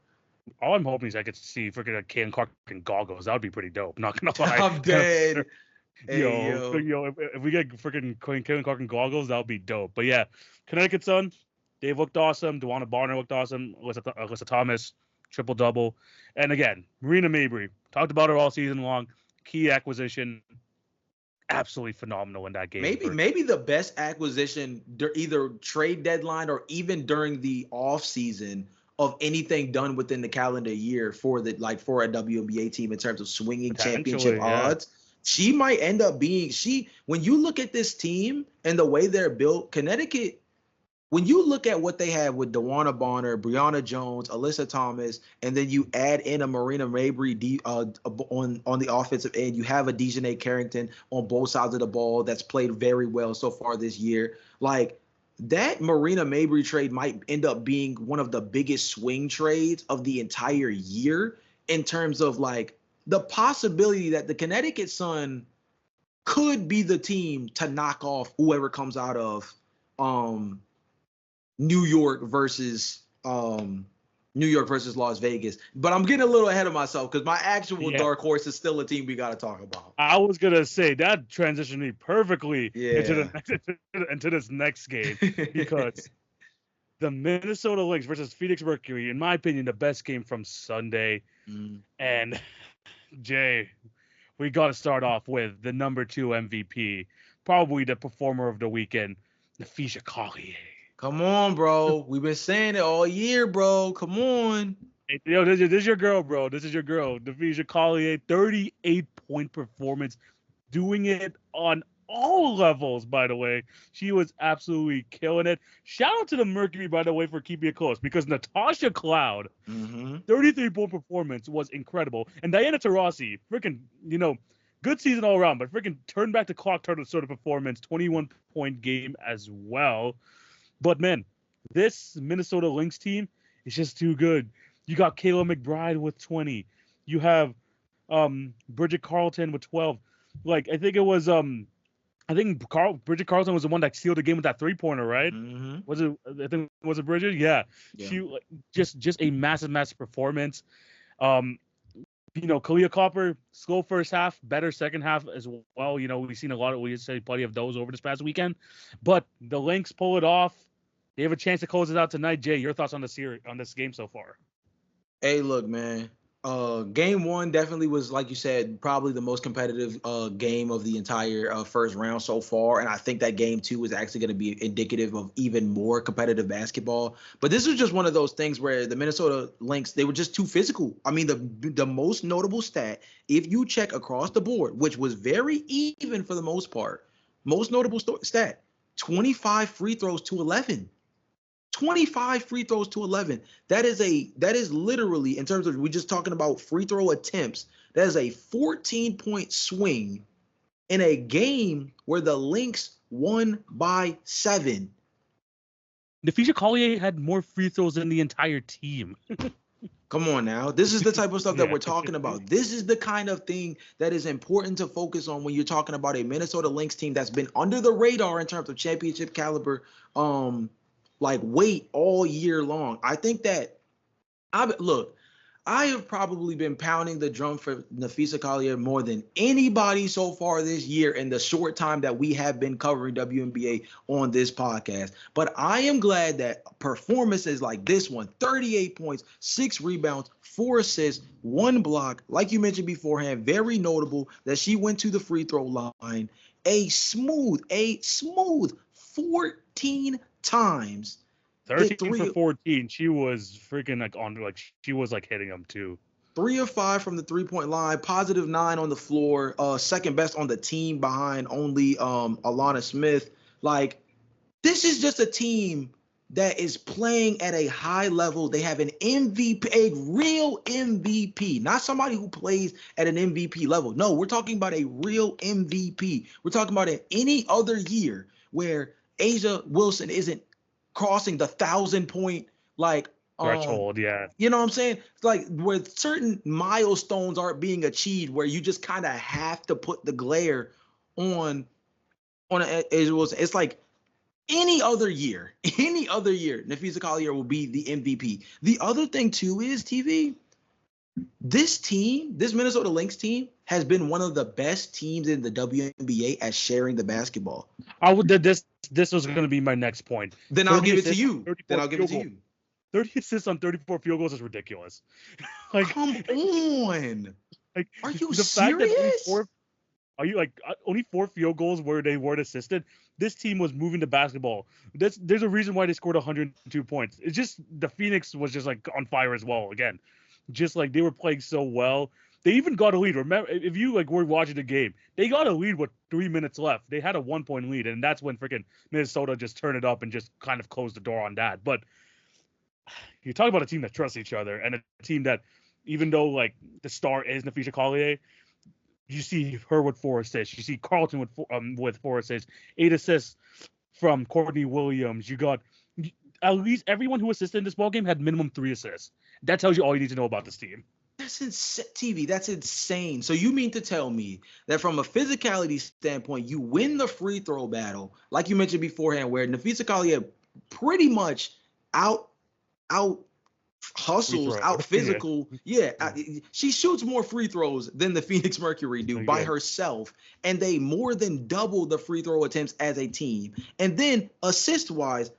All I'm hoping is I get to see freaking Caitlin Clark in goggles. That would be pretty dope. Not going to lie. I'm dead. If we get freaking Caitlin Clark in goggles, that would be dope. But yeah, Connecticut Sun, Dave looked awesome. DeWanna Barner looked awesome. Alyssa Thomas, triple-double. And again, Marina Mabrey, talked about her all season long. Key acquisition. Absolutely phenomenal in that game. Maybe the best acquisition, either trade deadline or even during the off season of anything done within the calendar year for a WNBA team in terms of swinging championship odds. She might end up being when you look at this team and the way they're built, Connecticut, when you look at what they have with DeWanna Bonner, Brianna Jones, Alyssa Thomas, and then you add in a Marina Mabrey on the offensive end, you have a Dejanay Carrington on both sides of the ball that's played very well so far this year. That Marina Mabrey trade might end up being one of the biggest swing trades of the entire year in terms of the possibility that the Connecticut Sun could be the team to knock off whoever comes out of New York versus Las Vegas. But I'm getting a little ahead of myself because my actual dark horse is still a team we got to talk about. I was going to say that transitioned me perfectly into this next game because the Minnesota Lynx versus Phoenix Mercury, in my opinion, the best game from Sunday. And Jay, we got to start off with the number 2 MVP, probably the performer of the weekend, Napheesa Collier. Come on, bro. We've been saying it all year, bro. Come on. Hey, this is your girl, bro. This is your girl, Napheesa Collier, 38-point performance, doing it on all levels, by the way. She was absolutely killing it. Shout out to the Mercury, by the way, for keeping it close because Natasha Cloud, 33-point performance was incredible. And Diana Taurasi, freaking, good season all around, but freaking turned back the clock turtle sort of performance, 21-point game as well. But man, this Minnesota Lynx team is just too good. You got Kayla McBride with 20. You have Bridget Carleton with 12. I think it was Bridget Carleton was the one that sealed the game with that 3-pointer, right? Was it Bridget? Yeah. She just a massive performance. Kalia Copper, slow first half, better second half as well. We've seen plenty of those over this past weekend. But the Lynx pull it off. They have a chance to close it out tonight. Jay, your thoughts on this game so far? Hey, look, man. Game one definitely was, like you said, probably the most competitive game of the entire first round so far. And I think that game two is actually going to be indicative of even more competitive basketball. But this was just one of those things where the Minnesota Lynx, they were just too physical. I mean, the most notable stat, if you check across the board, which was very even for the most part, most notable stat, 25 free throws to 11. 25 free throws to 11. That is literally, in terms of, we're just talking about free throw attempts, that is a 14-point swing in a game where the Lynx won by 7. Nafisha Collier had more free throws than the entire team. Come on now. This is the type of stuff that Yeah. we're talking about. This is the kind of thing that is important to focus on when you're talking about a Minnesota Lynx team that's been under the radar in terms of championship caliber weight all year long. I think that I have probably been pounding the drum for Nafisa Collier more than anybody so far this year in the short time that we have been covering WNBA on this podcast. But I am glad that performances like this one, 38 points, 6 rebounds, 4 assists, 1 block, like you mentioned beforehand, very notable that she went to the free throw line a smooth 14 times. 13 for 14. She was freaking she was hitting them too. 3 of 5 from the 3-point line, positive 9 on the floor, second best on the team behind only Alana Smith. This is just a team that is playing at a high level. They have an MVP, a real MVP, not somebody who plays at an MVP level. No, we're talking about a real MVP. We're talking about any other year where A'ja Wilson isn't crossing the 1,000-point threshold. Yeah, you know what I'm saying? It's where certain milestones aren't being achieved, where you just kind of have to put the glare on A'ja Wilson. It's like any other year, Nafisa Collier will be the MVP. The other thing too is, TV, this Minnesota Lynx team has been one of the best teams in the WNBA at sharing the basketball. This was going to be my next point. Then I'll give it to you. 30 assists on 34 field goals is ridiculous. Come on. Are you the serious? Fact that only 4 field goals where they weren't assisted? This team was moving the basketball. There's a reason why they scored 102 points. It's just the Phoenix was just on fire as well. Again, just they were playing so well. They even got a lead. Remember, if you were watching the game, they got a lead with 3 minutes left. They had a 1-point lead, and that's when freaking Minnesota just turned it up and just kind of closed the door on that. But you talk about a team that trusts each other, and a team that, even though the star is Nafisa Collier, you see her with 4 assists. You see Carlton with 4 assists, 8 assists from Courtney Williams. You got at least everyone who assisted in this ballgame had minimum 3 assists. That tells you all you need to know about this team. That's insane, TV. That's insane. So you mean to tell me that from a physicality standpoint, you win the free throw battle, like you mentioned beforehand, where Nafisa Collier pretty much out hustles, out physical. She shoots more free throws than the Phoenix Mercury do by herself, and they more than double the free throw attempts as a team. And then assist wise,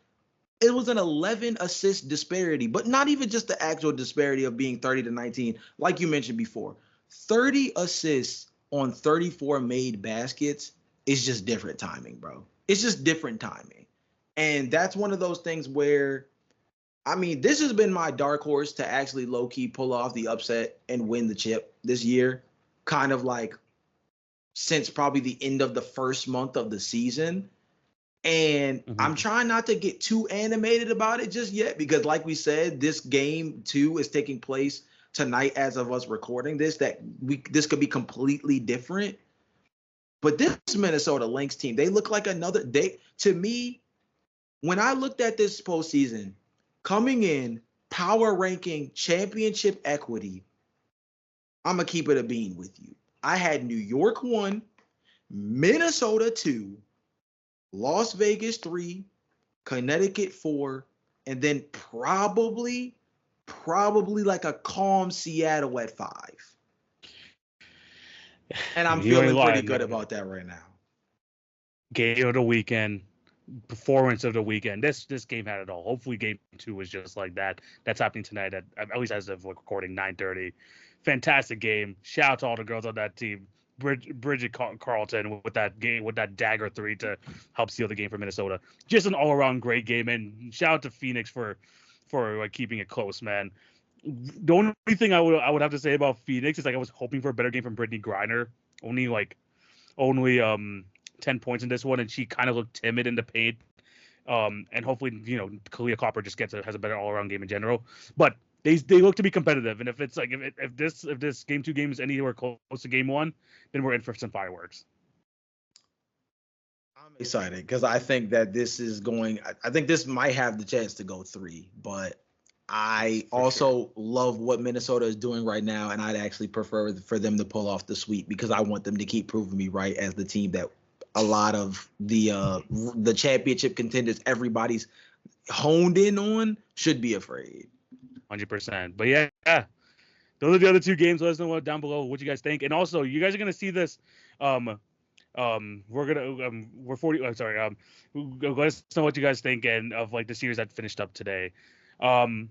it was an 11 assist disparity, but not even just the actual disparity of being 30 to 19, like you mentioned before. 30 assists on 34 made baskets is just different timing, bro. It's just different timing. And that's one of those things where, I mean, this has been my dark horse to actually low-key pull off the upset and win the chip this year, kind of since probably the end of the first month of the season. And I'm trying not to get too animated about it just yet, because like we said, this game 2 is taking place tonight as of us recording this, this could be completely different. But this Minnesota Lynx team, they look like to me, when I looked at this postseason, coming in, power ranking, championship equity, I'm going to keep it a bean with you. I had New York 1, Minnesota 2, Las Vegas 3, Connecticut 4, and then probably a calm Seattle at 5. And I'm feeling pretty good about that right now. Game of the weekend, performance of the weekend. This game had it all. Hopefully game 2 is just like that. That's happening tonight at least as of recording 9:30. fantastic game. Shout out to all the girls on that team. Bridget Carlton with that game, with that dagger three to help seal the game for Minnesota. Just an all around great game, and shout out to Phoenix for like keeping it close, man. The only thing I would have to say about Phoenix is like I was hoping for a better game from Brittany Griner. Only 10 points in this one, and she kind of looked timid in the paint. And hopefully, Kalia Copper just has a better all around game in general. But they look to be competitive, and if it's like if this game 2 game is anywhere close to game 1, then we're in for some fireworks. I'm excited because I think that this is going. I think this might have the chance to go 3, but I also love what Minnesota is doing right now, and I'd actually prefer for them to pull off the sweep because I want them to keep proving me right as the team that a lot of the championship contenders everybody's honed in on should be afraid. 100%. But yeah, those are the other 2 games. Let us know down below what you guys think, and also you guys are gonna see this. Let us know what you guys think and of like the series that finished up today. But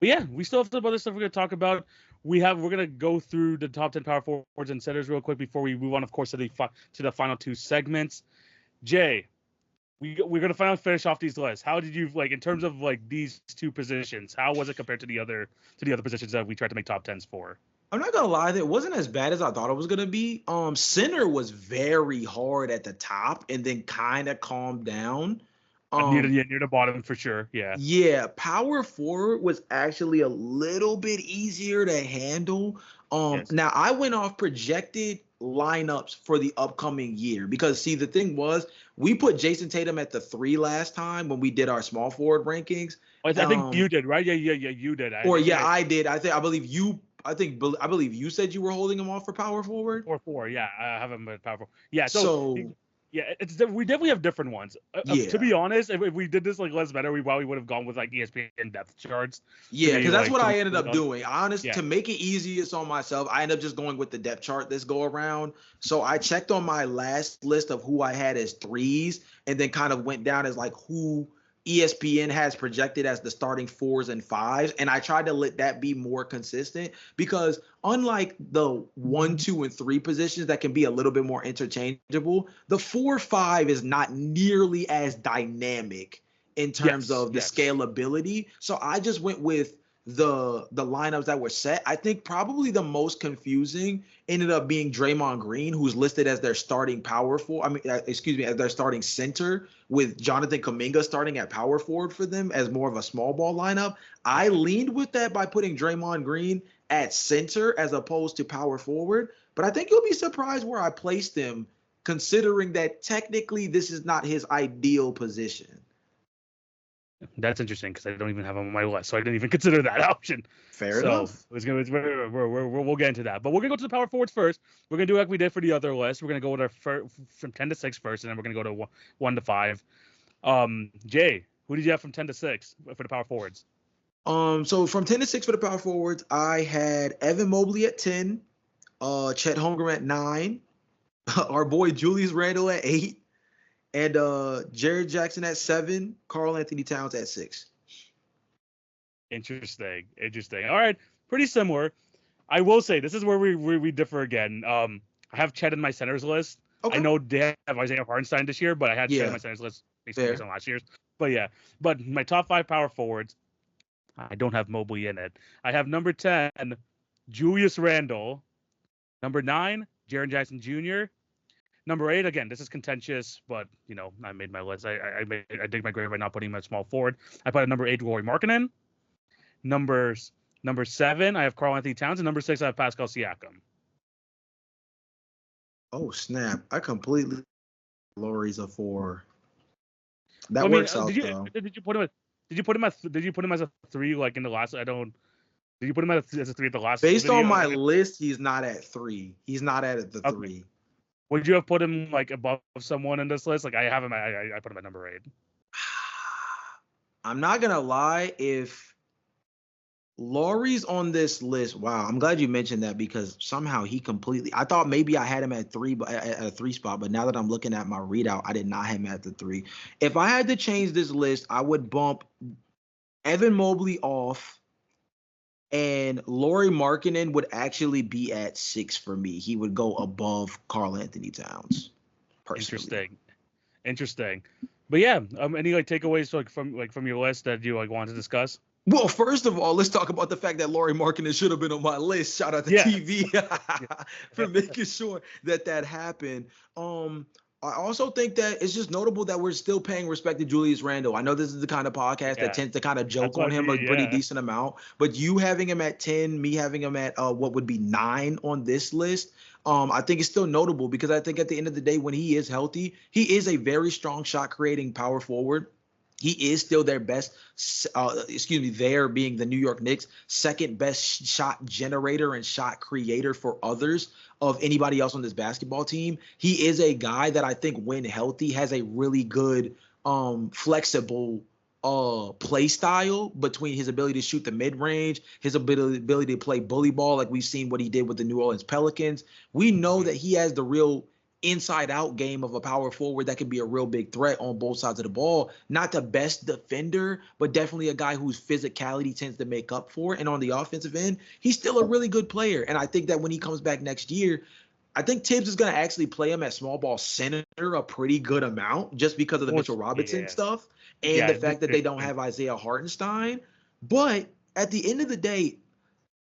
yeah, we still have some other stuff we're gonna talk about. We're gonna go through the top 10 power forwards and centers real quick before we move on, of course, to the final 2 segments. Jay, we're gonna finally finish off these lists. How did you like in terms of like these 2 positions? How was it compared to the other positions that we tried to make top 10s for? I'm not gonna lie, it wasn't as bad as I thought it was gonna be. Center was very hard at the top and then kind of calmed down. Near the bottom for sure. Yeah. Yeah, power forward was actually a little bit easier to handle. Yes. Now I went off projected lineups for the upcoming year because see the thing was we put Jason Tatum at the 3 last time when we did our small forward rankings. I think you did, right? Yeah, you did. I did. I believe you said you were holding him off for power forward. 4-4, yeah, I have him at power forward. Yeah, so yeah, we definitely have different ones. To be honest, if we did this like less better, we probably would have gone with like ESPN depth charts. Yeah, because that's what I ended up doing. To make it easiest on myself, I ended up just going with the depth chart this go around. So I checked on my last list of who I had as 3s, and then kind of went down as like who ESPN has projected as the starting 4s and 5s, and I tried to let that be more consistent because unlike the 1, 2, and 3 positions that can be a little bit more interchangeable, the 4-5 is not nearly as dynamic in terms of the scalability. So I just went with the lineups that were set. I think probably the most confusing ended up being Draymond Green, who's listed as their starting power forward. As their starting center, with Jonathan Kuminga starting at power forward for them as more of a small ball lineup. I leaned with that by putting Draymond Green at center as opposed to power forward. But I think you'll be surprised where I placed him, considering that technically this is not his ideal position. That's interesting because I don't even have him on my list, so I didn't even consider that option. Fair enough. We'll get into that, but we're gonna go to the power forwards first. We're gonna do like we did for the other list. We're gonna go with our from 10 to 6 first, and then we're gonna go to 1 to 5. Jay, who did you have from 10 to 6 for the power forwards? So from 10 to 6 for the power forwards, I had Evan Mobley at 10, Chet Holmgren at 9, our boy Julius Randle at 8. And Jared Jackson at 7, Karl Anthony Towns at 6. Interesting. All right, pretty similar. I will say this is where we differ again. I have Chet in my centers list. Okay. I know they have Isaiah Hartenstein this year, but I had Chet in my centers list based on last year's. But my top 5 power forwards, I don't have Mobley in it. I have number 10, Julius Randle. Number 9, Jaren Jackson Jr. Number 8, again, this is contentious, but I made my list. I dig my grave by not putting him at small forward. I put at number 8, Lauri Markkanen. Number 7, I have Karl Anthony Towns, and number 6, I have Pascal Siakam. Oh snap! I completely Lauri's a 4. That works out though. Did you put him as a 3 like in the last? Did you put him as a 3 at the last? Based on my list, he's not at 3. He's not at the 3. Would you have put him like above someone in this list? Like I have him. I put him at number 8. I'm not gonna lie. If Lauri's on this list, wow, I'm glad you mentioned that because somehow he completely. I thought maybe I had him at 3, but at a 3 spot. But now that I'm looking at my readout, I did not have him at the 3. If I had to change this list, I would bump Evan Mobley off And Lauri Markkanen would actually be at 6 for me. He would go above Karl Anthony Towns, personally. Interesting. But yeah, any like takeaways from your list that you like want to discuss? Well, first of all, let's talk about the fact that Lauri Markkanen should have been on my list. Shout out to Yeah. TV for making sure that happened. I also think that it's just notable that we're still paying respect to Julius Randle. I know this is the kind of podcast that tends to kind of joke on him a pretty decent amount, but you having him at 10, me having him at what would be 9 on this list, I think it's still notable because I think at the end of the day, when he is healthy, he is a very strong shot creating power forward. He is still their best, there being the New York Knicks, second best shot generator and shot creator for others of anybody else on this basketball team. He is a guy that I think when healthy has a really good flexible play style between his ability to shoot the mid-range, his ability to play bully ball like we've seen what he did with the New Orleans Pelicans. We know that he has the real inside out game of a power forward that could be a real big threat on both sides of the ball. Not the best defender, but definitely a guy whose physicality tends to make up for it. And on the offensive end, he's still a really good player. And I think that when he comes back next year, I think Tibbs is going to actually play him at small ball center a pretty good amount just because of the Mitchell Robinson stuff and the fact that they don't have Isaiah Hartenstein. But at the end of the day,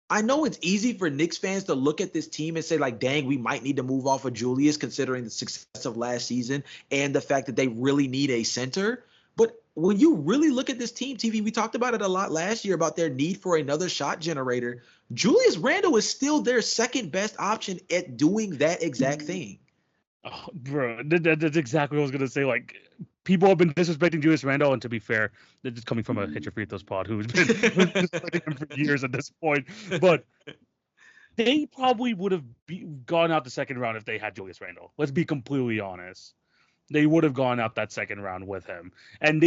I know it's easy for Knicks fans to look at this team and say, like, dang, we might need to move off of Julius considering the success of last season and the fact that they really need a center. But when you really look at this team, TV, we talked about it a lot last year about their need for another shot generator. Julius Randle is still their second best option at doing that exact thing. Oh, bro, that's exactly what I was going to say. Like, people have been disrespecting Julius Randle, and to be fair, they're just coming from a Hit Your Free Throws pod who's been disrespecting him for years at this point. But they probably would have gone out the second round if they had Julius Randle. Let's be completely honest. They would have gone out that second round with him. And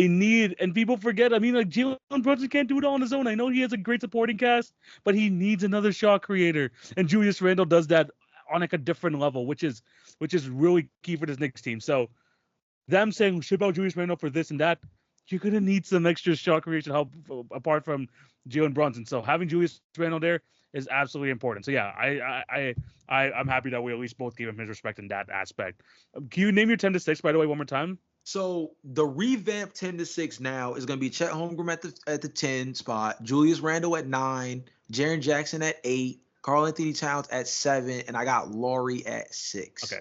people forget, I mean, like, Jalen Brunson can't do it all on his own. I know he has a great supporting cast, but he needs another shot creator. And Julius Randle does that on like a different level, which is really key for this Knicks team. So them saying ship out Julius Randle for this and that, you're gonna need some extra shot creation help apart from Jalen Brunson. So having Julius Randle there is absolutely important. So yeah, I'm happy that we at least both gave him his respect in that aspect. Can you name your 10-6 by the way one more time? So the revamped 10-6 now is going to be Chet Holmgren at the 10 spot, Julius Randle at 9, Jaren Jackson at 8, Karl Anthony Towns at 7, and I got Lauri at 6.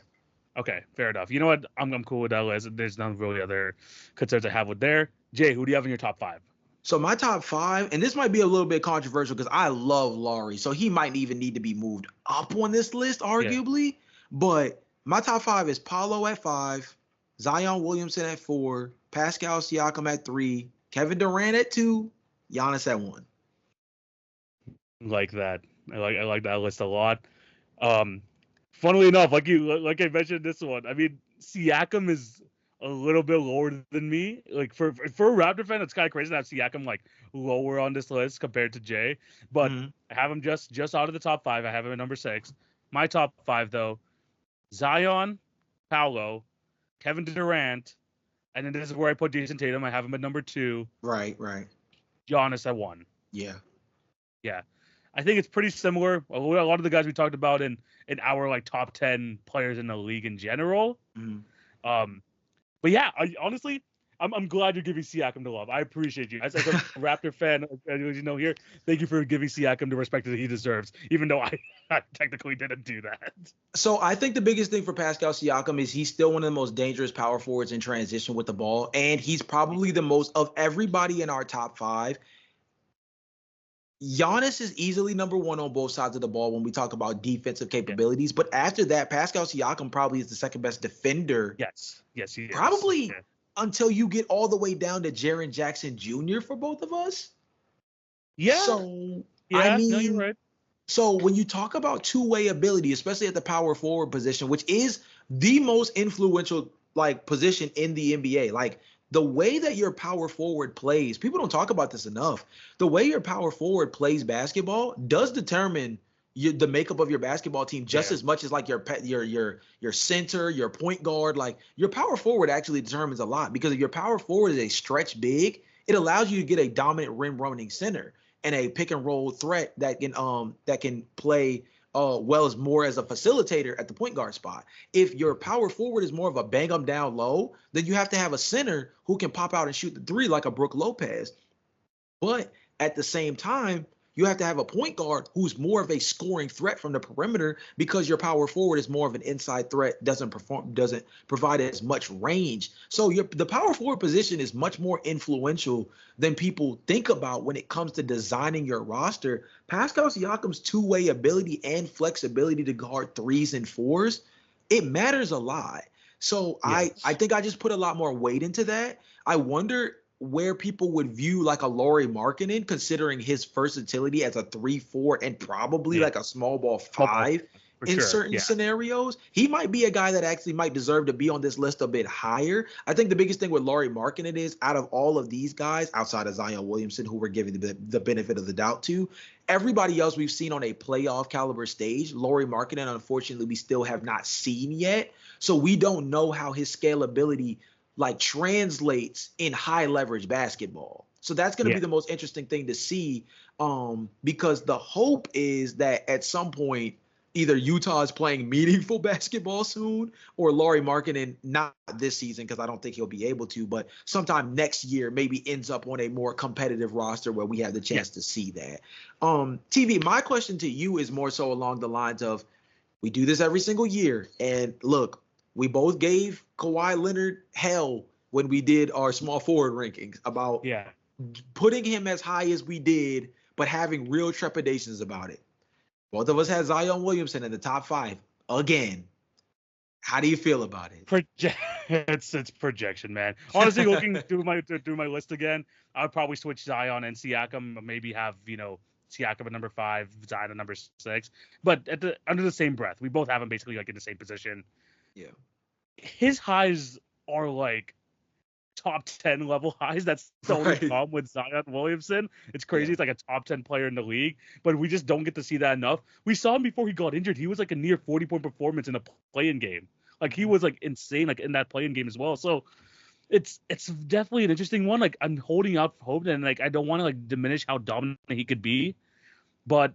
Okay, fair enough. You know what? I'm cool with that list. There's none really other concerns I have with there. Jay, who do you have in your top 5? So my top 5, and this might be a little bit controversial because I love Lauri, so he might even need to be moved up on this list, arguably. Yeah. But my top 5 is Paolo at 5, Zion Williamson at 4, Pascal Siakam at 3, Kevin Durant at 2, Giannis at 1. Like that. I like that list a lot. Funnily enough, like I mentioned this one, I mean, Siakam is a little bit lower than me. Like for a Raptor fan, it's kind of crazy to have Siakam like lower on this list compared to Jay. But I have him just out of the top 5. I have him at number 6. My top 5 though: Zion, Paolo, Kevin Durant, and then this is where I put Jason Tatum. I have him at number 2. Right. Giannis at 1. Yeah. I think it's pretty similar. A lot of the guys we talked about in our like top 10 players in the league in general. But yeah, honestly, I'm glad you're giving Siakam the love. I appreciate you. As a Raptor fan, as you know here, thank you for giving Siakam the respect that he deserves, even though I technically didn't do that. So I think the biggest thing for Pascal Siakam is he's still one of the most dangerous power forwards in transition with the ball, and he's probably the most of everybody in our top 5. Giannis is easily number 1 on both sides of the ball when we talk about defensive capabilities. But after that, Pascal Siakam probably is the second best defender. Yes, he is. Probably until you get all the way down to Jaren Jackson Jr. for both of us. Yeah. So, I mean, no, you're right. So when you talk about two-way ability, especially at the power forward position, which is the most influential like position in the NBA, like the way that your power forward plays, people don't talk about this enough. The way your power forward plays basketball does determine the makeup of your basketball team just as much as like your center, your point guard. Like your power forward actually determines a lot because if your power forward is a stretch big, it allows you to get a dominant rim running center. and a pick and roll threat that can play well as more as a facilitator at the point guard spot. If your power forward is more of a bang them down low, then you have to have a center who can pop out and shoot the three like a Brook Lopez. But at the same time, you have to have a point guard who's more of a scoring threat from the perimeter, because your power forward is more of an inside threat, doesn't provide as much range. So the power forward position is much more influential than people think about when it comes to designing your roster. Pascal Siakam's two-way ability and flexibility to guard threes and fours, it matters a lot. So yes. I think I just put a lot more weight into that. I wonder where people would view like a Lauri Markkanen, considering his versatility as a 3-4 and probably like a small ball 5 in certain scenarios. He might be a guy that actually might deserve to be on this list a bit higher. I think the biggest thing with Lauri Markkanen is, out of all of these guys, outside of Zion Williamson, who we're giving the benefit of the doubt to, everybody else we've seen on a playoff caliber stage, Lauri Markkanen, unfortunately, we still have not seen yet. So we don't know how his scalability like translates in high leverage basketball. So that's going to be the most interesting thing to see, because the hope is that at some point, either Utah is playing meaningful basketball soon, or Lauri Markkanen, not this season, because I don't think he'll be able to, but sometime next year maybe ends up on a more competitive roster where we have the chance to see that. TV, my question to you is more so along the lines of, we do this every single year, and look, we both gave Kawhi Leonard hell when we did our small forward rankings about putting him as high as we did, but having real trepidations about it. Both of us had Zion Williamson in the top 5 again. How do you feel about it? It's projection, man. Honestly, looking through my list again, I would probably switch Zion and Siakam, maybe have Siakam at number 5, Zion at number 6, but under the same breath, we both have him basically like in the same position. Yeah. His highs are like top 10 level highs. That's the only problem with Zion Williamson. It's crazy. It's like a top 10 player in the league, but we just don't get to see that enough. We saw him before he got injured. He was like a near 40-point performance in a play-in game. Like he was like insane, like in that play-in game as well. So it's definitely an interesting one. Like I'm holding out hope, and like I don't want to like diminish how dominant he could be, but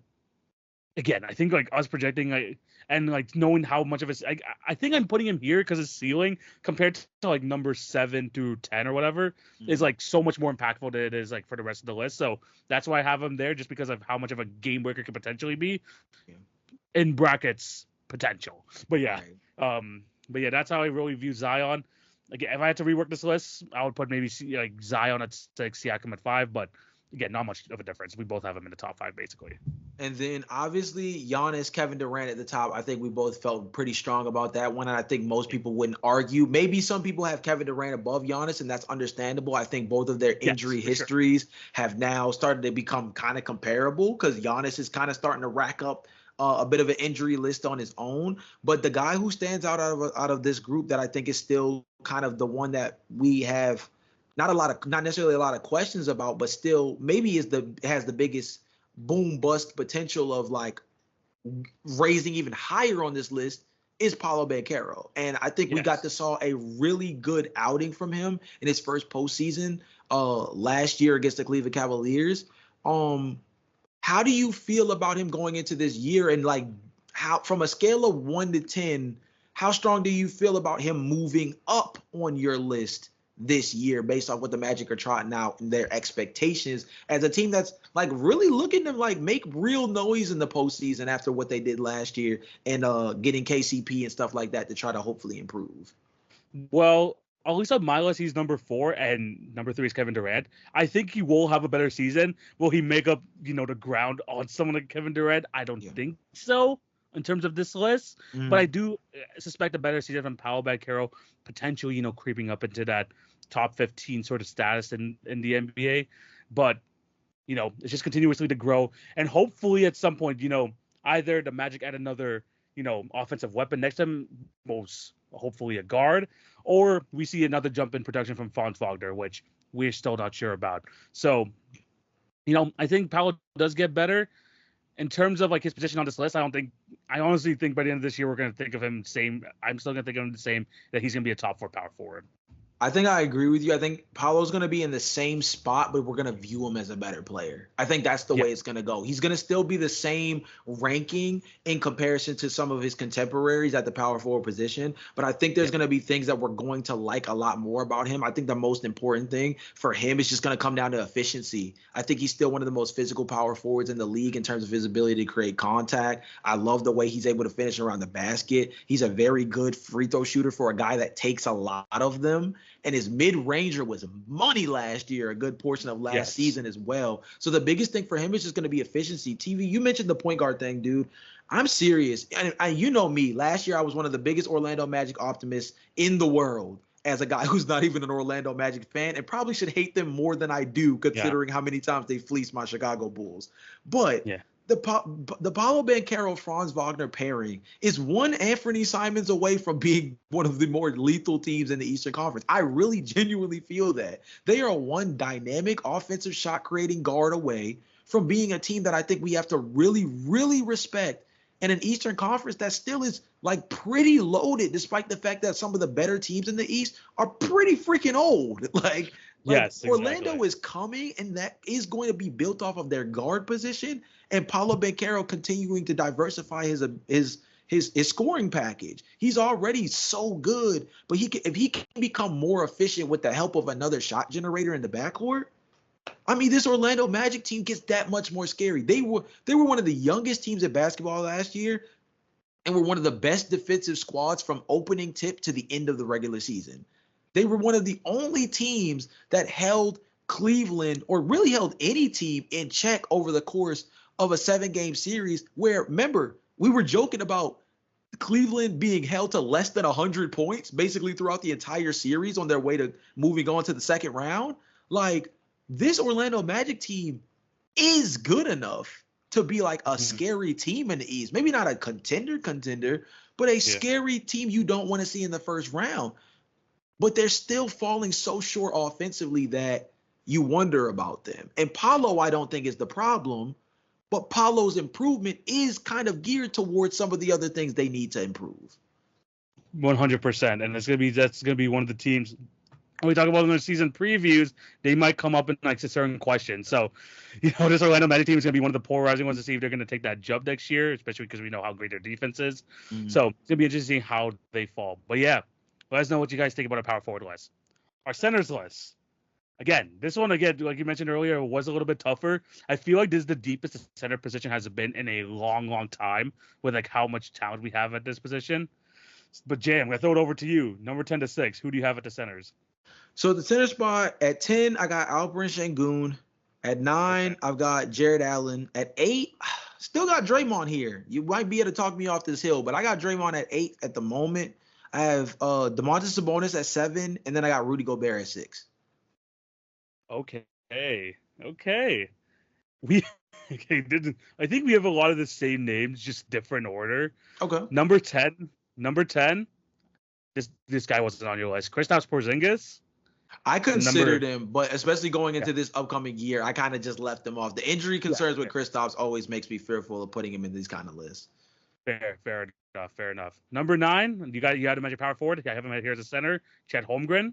again, I think like us projecting and like knowing how much of his, I think I'm putting him here because his ceiling compared to like number 7 through 10 or whatever is like so much more impactful than it is like for the rest of the list. So that's why I have him there, just because of how much of a game breaker could potentially be, in brackets potential. But that's how I really view Zion. Like if I had to rework this list, I would put maybe like Zion at 6, Siakam at 5, but again, not much of a difference. We both have him in the top 5 basically. And then obviously Giannis, Kevin Durant at the top. I think we both felt pretty strong about that one, and I think most people wouldn't argue. Maybe some people have Kevin Durant above Giannis, and that's understandable. I think both of their injury histories have now started to become kind of comparable, because Giannis is kind of starting to rack up a bit of an injury list on his own. But the guy who stands out of this group that I think is still kind of the one that we have not necessarily a lot of questions about, but still maybe has the biggest boom bust potential of like raising even higher on this list, is Paolo Banchero. And I think we got to saw a really good outing from him in his first postseason last year against the Cleveland Cavaliers. How do you feel about him going into this year, and like how, from a scale of 1 to 10, how strong do you feel about him moving up on your list this year based off what the Magic are trotting out and their expectations as a team that's like really looking to like make real noise in the postseason after what they did last year, and getting KCP and stuff like that to try to hopefully improve? Well, at least on my list, he's number 4, and number 3 is Kevin Durant. I think he will have a better season. Will he make up, the ground on someone like Kevin Durant? I don't think so in terms of this list, but I do suspect a better season from Paolo Banchero, potentially, creeping up into that top 15 sort of status in the NBA. But, it's just continuously to grow. And hopefully at some point, either the Magic add another, offensive weapon next to him, most hopefully a guard, or we see another jump in production from Franz Wagner, which we're still not sure about. So, I think Paolo does get better. In terms of like his position on this list, I honestly think by the end of this year, we're going to think of him the same. I'm still going to think of him the same, that he's going to be a top 4 power forward. I think I agree with you. I think Paolo's going to be in the same spot, but we're going to view him as a better player. I think that's the Yeah. way it's going to go. He's going to still be the same ranking in comparison to some of his contemporaries at the power forward position. But I think there's going to be things that we're going to like a lot more about him. I think the most important thing for him is just going to come down to efficiency. I think he's still one of the most physical power forwards in the league in terms of his ability to create contact. I love the way he's able to finish around the basket. He's a very good free throw shooter for a guy that takes a lot of them. And his mid-ranger was money last year, a good portion of last season as well. So the biggest thing for him is just going to be efficiency. TV, you mentioned the point guard thing, dude. I'm serious. And you know me. Last year, I was one of the biggest Orlando Magic optimists in the world as a guy who's not even an Orlando Magic fan and probably should hate them more than I do, considering how many times they fleeced my Chicago Bulls. But the Paolo Banchero Franz Wagner pairing is one Anthony Simons away from being one of the more lethal teams in the Eastern Conference. I really genuinely feel that they are one dynamic offensive shot creating guard away from being a team that I think we have to really, really respect in an Eastern Conference that still is like pretty loaded, despite the fact that some of the better teams in the East are pretty freaking old. Yes, Orlando exactly. Is coming, and that is going to be built off of their guard position and Paolo Banchero continuing to diversify his scoring package. He's already so good, but if he can become more efficient with the help of another shot generator in the backcourt, I mean, this Orlando Magic team gets that much more scary. They were one of the youngest teams in basketball last year, and were one of the best defensive squads from opening tip to the end of the regular season. They were one of the only teams that held Cleveland, or really held any team, in check over the course of a 7-game series where, remember, we were joking about Cleveland being held to less than 100 points basically throughout the entire series on their way to moving on to the second round. Like, this Orlando Magic team is good enough to be like a scary team in the East. Maybe not a contender, but a scary team you don't want to see in the first round. But they're still falling so short offensively that you wonder about them. And Paolo, I don't think, is the problem, but Paolo's improvement is kind of geared towards some of the other things they need to improve. 100%. And that's gonna be one of the teams when we talk about in their season previews, they might come up in like a certain question. So, this Orlando Magic team is going to be one of the polarizing ones to see if they're going to take that jump next year, especially because we know how great their defense is. Mm-hmm. So it's going to be interesting how they fall. But yeah, let us know what you guys think about our power forward list. Our centers list. Again, this one, like you mentioned earlier, was a little bit tougher. I feel like this is the deepest the center position has been in a long, long time with like how much talent we have at this position. But Jay, I'm going to throw it over to you. Number 10 to 6. Who do you have at the centers? So the center spot, at 10, I got Alperen Sengun. At 9, I've got Jared Allen. At 8, still got Draymond here. You might be able to talk me off this hill, but I got Draymond at 8 at the moment. I have Domantas Sabonis at 7, and then I got Rudy Gobert at 6. Okay. I think we have a lot of the same names, just different order. Okay. Number 10. This guy wasn't on your list. Kristaps Porzingis. I considered him, but especially going into this upcoming year, I kind of just left him off. The injury concerns with Kristaps always makes me fearful of putting him in these kind of lists. Fair enough. Number 9, you got to mention power forward. I have him right here as a center. Chet Holmgren.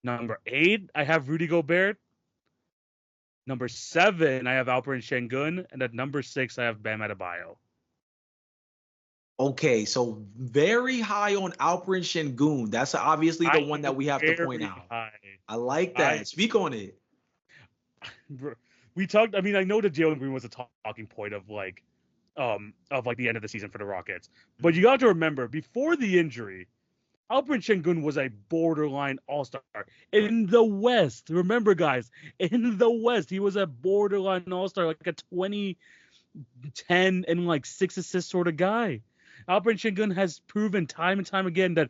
Number 8, I have Rudy Gobert. Number 7, I have Alperen Sengun, and at number 6, I have Bam Adebayo. Okay, so very high on Alperen Sengun. That's obviously the one that we have to point out. High. I like that. Speak on it. We talked. I mean, I know that Jalen Green was a talking point of the end of the season for the Rockets, but you got to remember before the injury, Alperen Sengun was a borderline all-star in the West. Remember, guys, in the West, he was a borderline all-star, like a 20, 10, and like 6 assists sort of guy. Alperen Sengun has proven time and time again that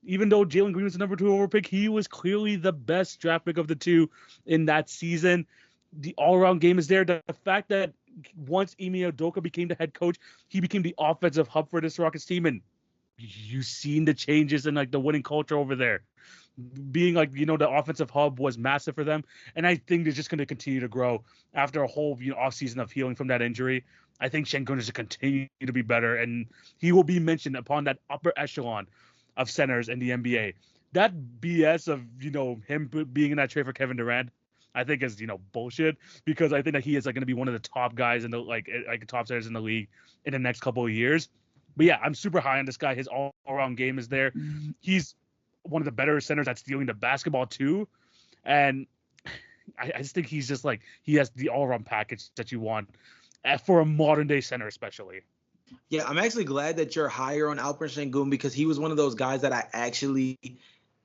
even though Jalen Green was the number 2 overall pick, he was clearly the best draft pick of the two in that season. The all-around game is there. The fact that once Ime Udoka became the head coach, he became the offensive hub for this Rockets team, and you've seen the changes in like the winning culture over there. Being like, the offensive hub was massive for them, and I think they're just going to continue to grow after a whole off season of healing from that injury. I think Sengun is to continue to be better, and he will be mentioned upon that upper echelon of centers in the NBA. that BS of him being in that trade for Kevin Durant, I think is bullshit, because I think that he is like going to be one of the top guys in the like top centers in the league in the next couple of years. But yeah, I'm super high on this guy. His all-around game is there. He's one of the better centers at stealing the basketball too, and I just think he's just like he has the all-around package that you want for a modern-day center, especially. Yeah, I'm actually glad that you're higher on Alperen Sengun, because he was one of those guys that I actually,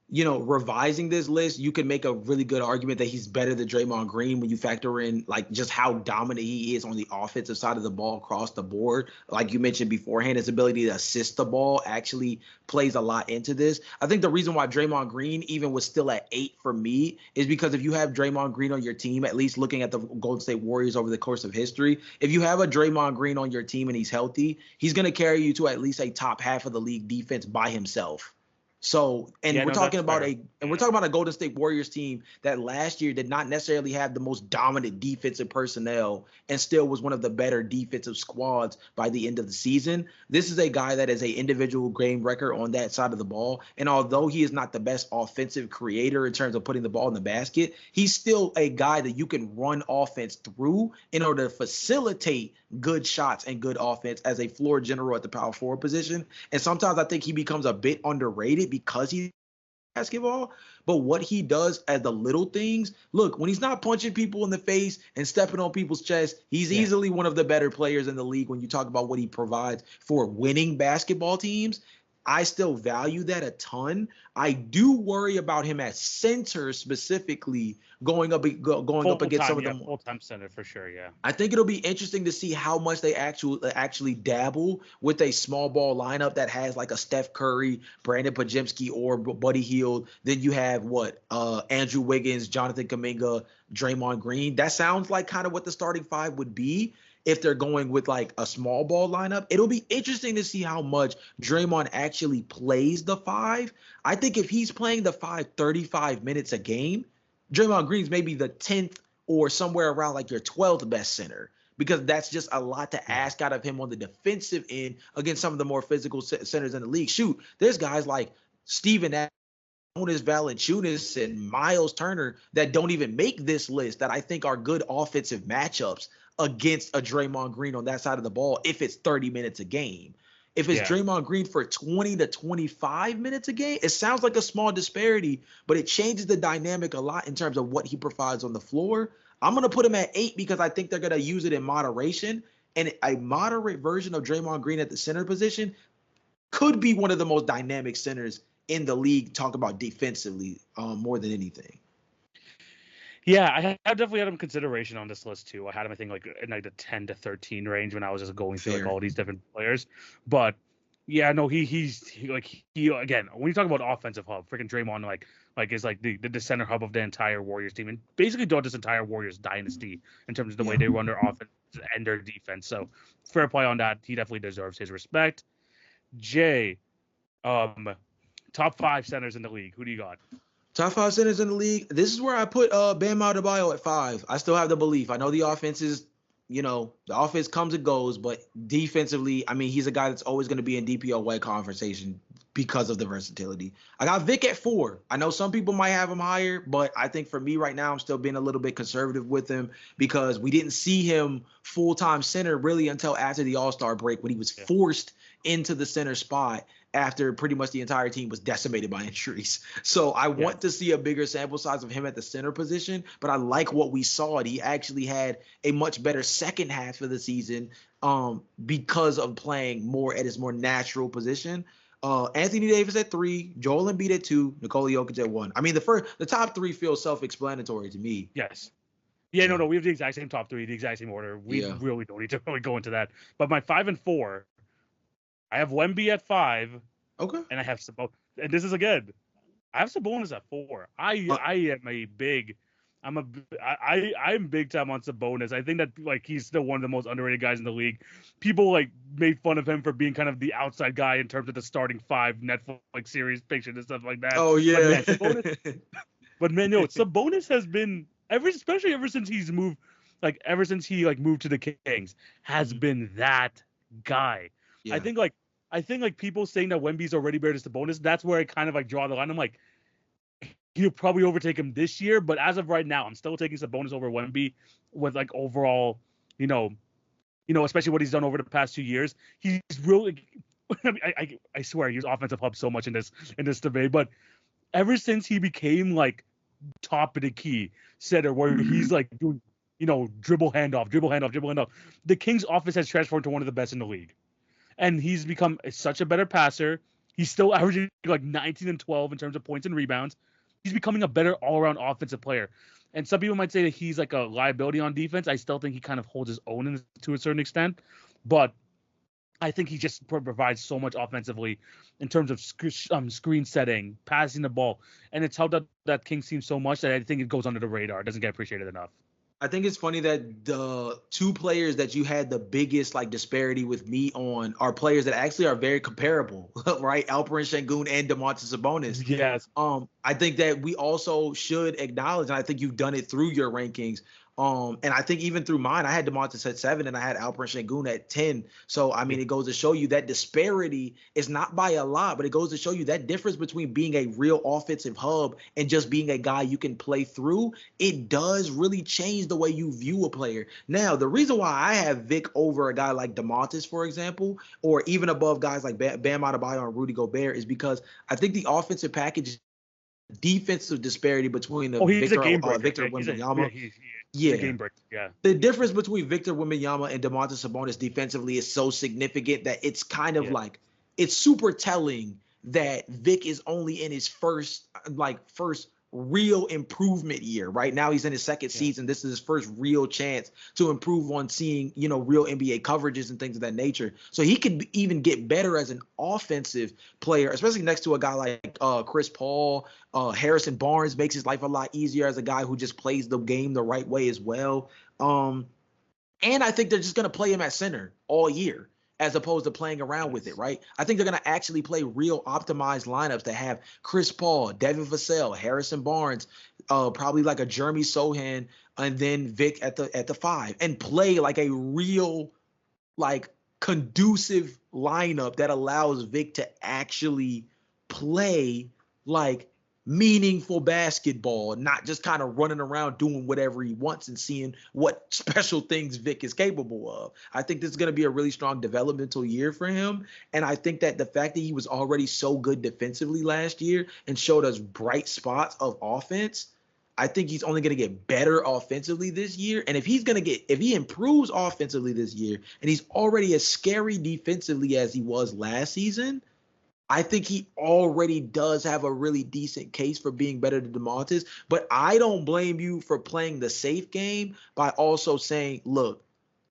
revising this list, you could make a really good argument that he's better than Draymond Green when you factor in like just how dominant he is on the offensive side of the ball across the board. Like you mentioned beforehand, his ability to assist the ball actually plays a lot into this. I think the reason why Draymond Green even was still at 8 for me is because if you have Draymond Green on your team, at least looking at the Golden State Warriors over the course of history, if you have a Draymond Green on your team and he's healthy, he's going to carry you to at least a top half of the league defense by himself. So, we're talking about a Golden State Warriors team that last year did not necessarily have the most dominant defensive personnel and still was one of the better defensive squads by the end of the season. This is a guy that is an individual game record on that side of the ball. And although he is not the best offensive creator in terms of putting the ball in the basket, he's still a guy that you can run offense through in order to facilitate good shots and good offense as a floor general at the power forward position. And sometimes I think he becomes a bit underrated because he's basketball, but what he does as the little things, look, when he's not punching people in the face and stepping on people's chest, he's easily one of the better players in the league when you talk about what he provides for winning basketball teams. I still value that a ton. I do worry about him at center specifically going up against some of them. Full-time center for sure, yeah. I think it'll be interesting to see how much they actually dabble with a small ball lineup that has like a Steph Curry, Brandon Podziemski, or Buddy Hield. Then you have Andrew Wiggins, Jonathan Kuminga, Draymond Green. That sounds like kind of what the starting five would be if they're going with like a small ball lineup. It'll be interesting to see how much Draymond actually plays the 5. I think if he's playing the 5 35 minutes a game, Draymond Green's maybe the 10th or somewhere around like your 12th best center, because that's just a lot to ask out of him on the defensive end against some of the more physical centers in the league. Shoot, there's guys like Steven Jonas Valanciunas and Miles Turner that don't even make this list that I think are good offensive matchups against a Draymond Green on that side of the ball if it's 30 minutes a game. If it's Draymond Green for 20 to 25 minutes a game, it sounds like a small disparity, but it changes the dynamic a lot in terms of what he provides on the floor. I'm going to put him at 8 because I think they're going to use it in moderation, and a moderate version of Draymond Green at the center position could be one of the most dynamic centers in the league, talk about defensively more than anything. Yeah, I definitely had him consideration on this list too. I had him, I think, like in like the 10 to 13 range when I was just going through like all these different players. But yeah, no, he's again, when you talk about offensive hub, freaking Draymond like is like the center hub of the entire Warriors team, and basically throughout this entire Warriors dynasty in terms of the way they run their offense and their defense. So fair play on that. He definitely deserves his respect. Jay, top 5 centers in the league. Who do you got? Top 5 centers in the league. This is where I put Bam Adebayo at 5. I still have the belief. I know the offense is, the offense comes and goes, but defensively, I mean, he's a guy that's always going to be in DPOY conversation because of the versatility. I got Vic at 4. I know some people might have him higher, but I think for me right now, I'm still being a little bit conservative with him because we didn't see him full-time center really until after the All-Star break when he was forced into the center spot after pretty much the entire team was decimated by injuries. So I want to see a bigger sample size of him at the center position, but I like what we saw. He actually had a much better second half of the season because of playing more at his more natural position. Anthony Davis at 3, Joel Embiid at 2, Nikola Jokic at 1. I mean, the top 3 feel self-explanatory to me. Yes. Yeah, no, we have the exact same top 3, the exact same order. We really don't need to really go into that. But my 5 and 4, I have Wemby at 5. Okay. And I have Sabonis. And this is again, I have Sabonis at 4. I'm big time on Sabonis. I think that like he's still one of the most underrated guys in the league. People like made fun of him for being kind of the outside guy in terms of the starting 5 Netflix series picture and stuff like that. Oh yeah. But man, Sabonis has been especially ever since he moved to the Kings, has been that guy. Yeah. I think people saying that Wemby's already better than Sabonis, that's where I kind of like draw the line. I'm like, he'll probably overtake him this year. But as of right now, I'm still taking Sabonis over Wemby with like overall, you know, especially what he's done over the past 2 years. He's really, I swear, he's offensive hub so much in this debate. But ever since he became like top of the key setter, where he's like doing, dribble handoff, the Kings' offense has transformed to one of the best in the league, and he's become such a better passer. He's still averaging like 19 and 12 in terms of points and rebounds. He's becoming a better all-around offensive player. And some people might say that he's like a liability on defense. I still think he kind of holds his own to a certain extent. But I think he just provides so much offensively in terms of screen setting, passing the ball. And it's helped that Kings team so much that I think it goes under the radar. It doesn't get appreciated enough. I think it's funny that the two players that you had the biggest like disparity with me on are players that actually are very comparable, right? Alperen Sengun and Domantas Sabonis. Yes. I think that we also should acknowledge, and I think you've done it through your rankings. And I think even through mine, I had Domantas at 7 and I had Alperen Sengun at 10. So, I mean, it goes to show you that disparity is not by a lot, but it goes to show you that difference between being a real offensive hub and just being a guy you can play through. It does really change the way you view a player. Now, the reason why I have Vic over a guy like Domantas, for example, or even above guys like Bam Adebayo and Rudy Gobert is because I think the offensive package defensive disparity between the Victor Wembanyama. Yeah. Game break. Yeah. The difference between Victor Wembanyama and Domantas Sabonis defensively is so significant that it's kind of like it's super telling that Vic is only in his first real improvement year. Right now he's in his second season. This is his first real chance to improve on seeing, real NBA coverages and things of that nature. So he could even get better as an offensive player, especially next to a guy like Chris Paul. Harrison Barnes makes his life a lot easier as a guy who just plays the game the right way as well. And I think they're just going to play him at center all year, as opposed to playing around with it, right? I think they're going to actually play real optimized lineups that have Chris Paul, Devin Vassell, Harrison Barnes, probably like a Jeremy Sohan, and then Vic at the 5, and play like a real, like, conducive lineup that allows Vic to actually play like meaningful basketball, not just kind of running around doing whatever he wants and seeing what special things Vic is capable of. I think this is going to be a really strong developmental year for him. And I think that the fact that he was already so good defensively last year and showed us bright spots of offense, I think he's only going to get better offensively this year. And if he improves offensively this year and he's already as scary defensively as he was last season, I think he already does have a really decent case for being better than Domantas, but I don't blame you for playing the safe game by also saying, look,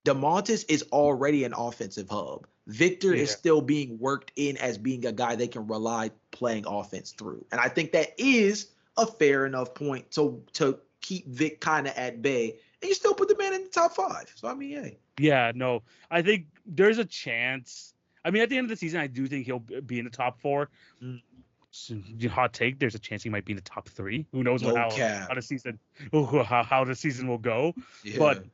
Domantas is already an offensive hub. Victor is still being worked in as being a guy they can rely playing offense through. And I think that is a fair enough point to keep Vic kind of at bay, and you still put the man in the top 5. So, I mean, hey. Yeah, no, I think there's a chance. I mean, at the end of the season, I do think he'll be in the top 4. So, hot take: there's a chance he might be in the top 3. Who knows how the season will go? Yeah. But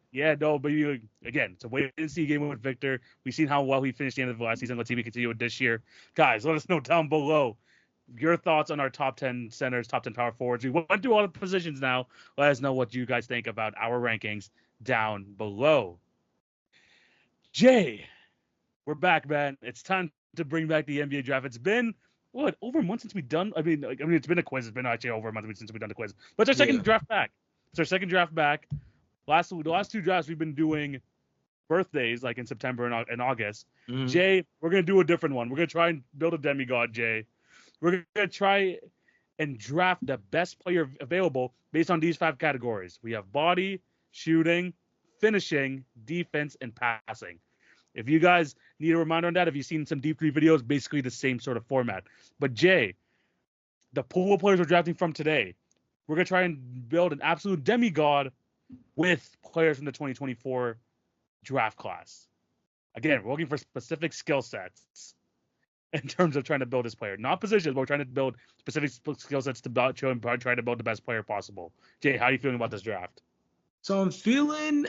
again, it's a wait and see game with Victor. We've seen how well he finished the end of the last season. Let's see if we continue it this year, guys. Let us know down below your thoughts on our top 10 centers, top 10 power forwards. We went through all the positions now. Let us know what you guys think about our rankings down below. Jay, we're back, man. It's time to bring back the NBA draft. It's been, over a month since we've done? I mean, it's been a quiz. It's been actually over a month since we've done the quiz. But it's our second draft back. The last 2 drafts we've been doing birthdays, like in September and August. Mm-hmm. Jay, we're going to do a different one. We're going to try and build a demigod, Jay. We're going to try and draft the best player available based on these 5 categories. We have body, shooting, finishing, defense, and passing. If you guys need a reminder on that, if you've seen some Deep 3 videos, basically the same sort of format. But Jay, the pool of players we're drafting from today, we're going to try and build an absolute demigod with players from the 2024 draft class. Again, we're looking for specific skill sets in terms of trying to build this player. Not positions, but we're trying to build specific skill sets to try to build the best player possible. Jay, how are you feeling about this draft? So I'm feeling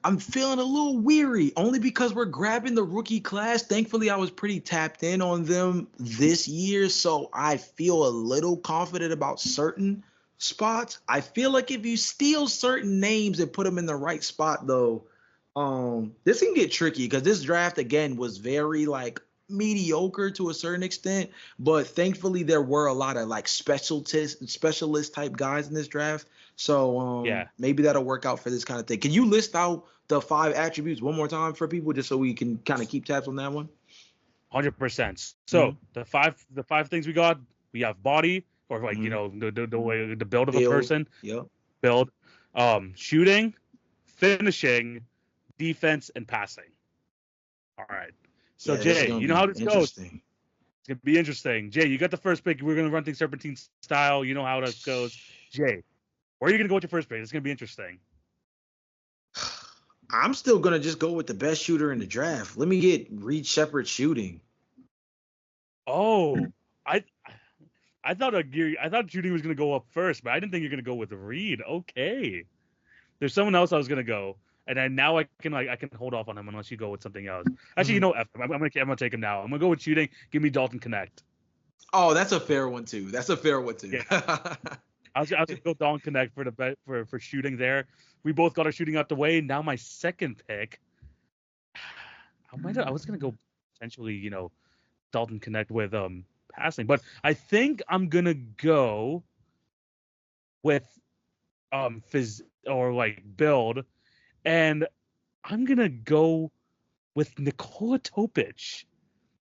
I'm feeling a little weary only because we're grabbing the rookie class. Thankfully, I was pretty tapped in on them this year, so I feel a little confident about certain spots. I feel like if you steal certain names and put them in the right spot, though, this can get tricky because this draft again was very like mediocre to a certain extent, but thankfully there were a lot of like specialist type guys in this draft. So maybe that'll work out for this kind of thing. Can you list out the 5 attributes one more time for people just so we can kind of keep tabs on that one? 100%. So the five things we have body, or like the way the build of a person. Yep. Build, shooting, finishing, defense, and passing. All right. So Jay, you know how this goes. It's gonna be interesting. Jay, you got the first pick. We're gonna run things serpentine style. You know how that goes. Jay, where are you gonna go with your first pick? It's gonna be interesting. I'm still gonna just go with the best shooter in the draft. Let me get Reed Sheppard shooting. Oh, I thought shooting was gonna go up first, but I didn't think you're gonna go with Reed. Okay, there's someone else I was gonna go, and then now I can hold off on him unless you go with something else. Actually, I'm gonna take him now. I'm gonna go with shooting. Give me Dalton Connect. Oh, that's a fair one too. Yeah. I was gonna go Dalton Connect for shooting there. We both got our shooting out the way. Now my second pick, I was gonna go potentially Dalton Connect with passing, but I think I'm gonna go with build, and I'm gonna go with Nikola Topic.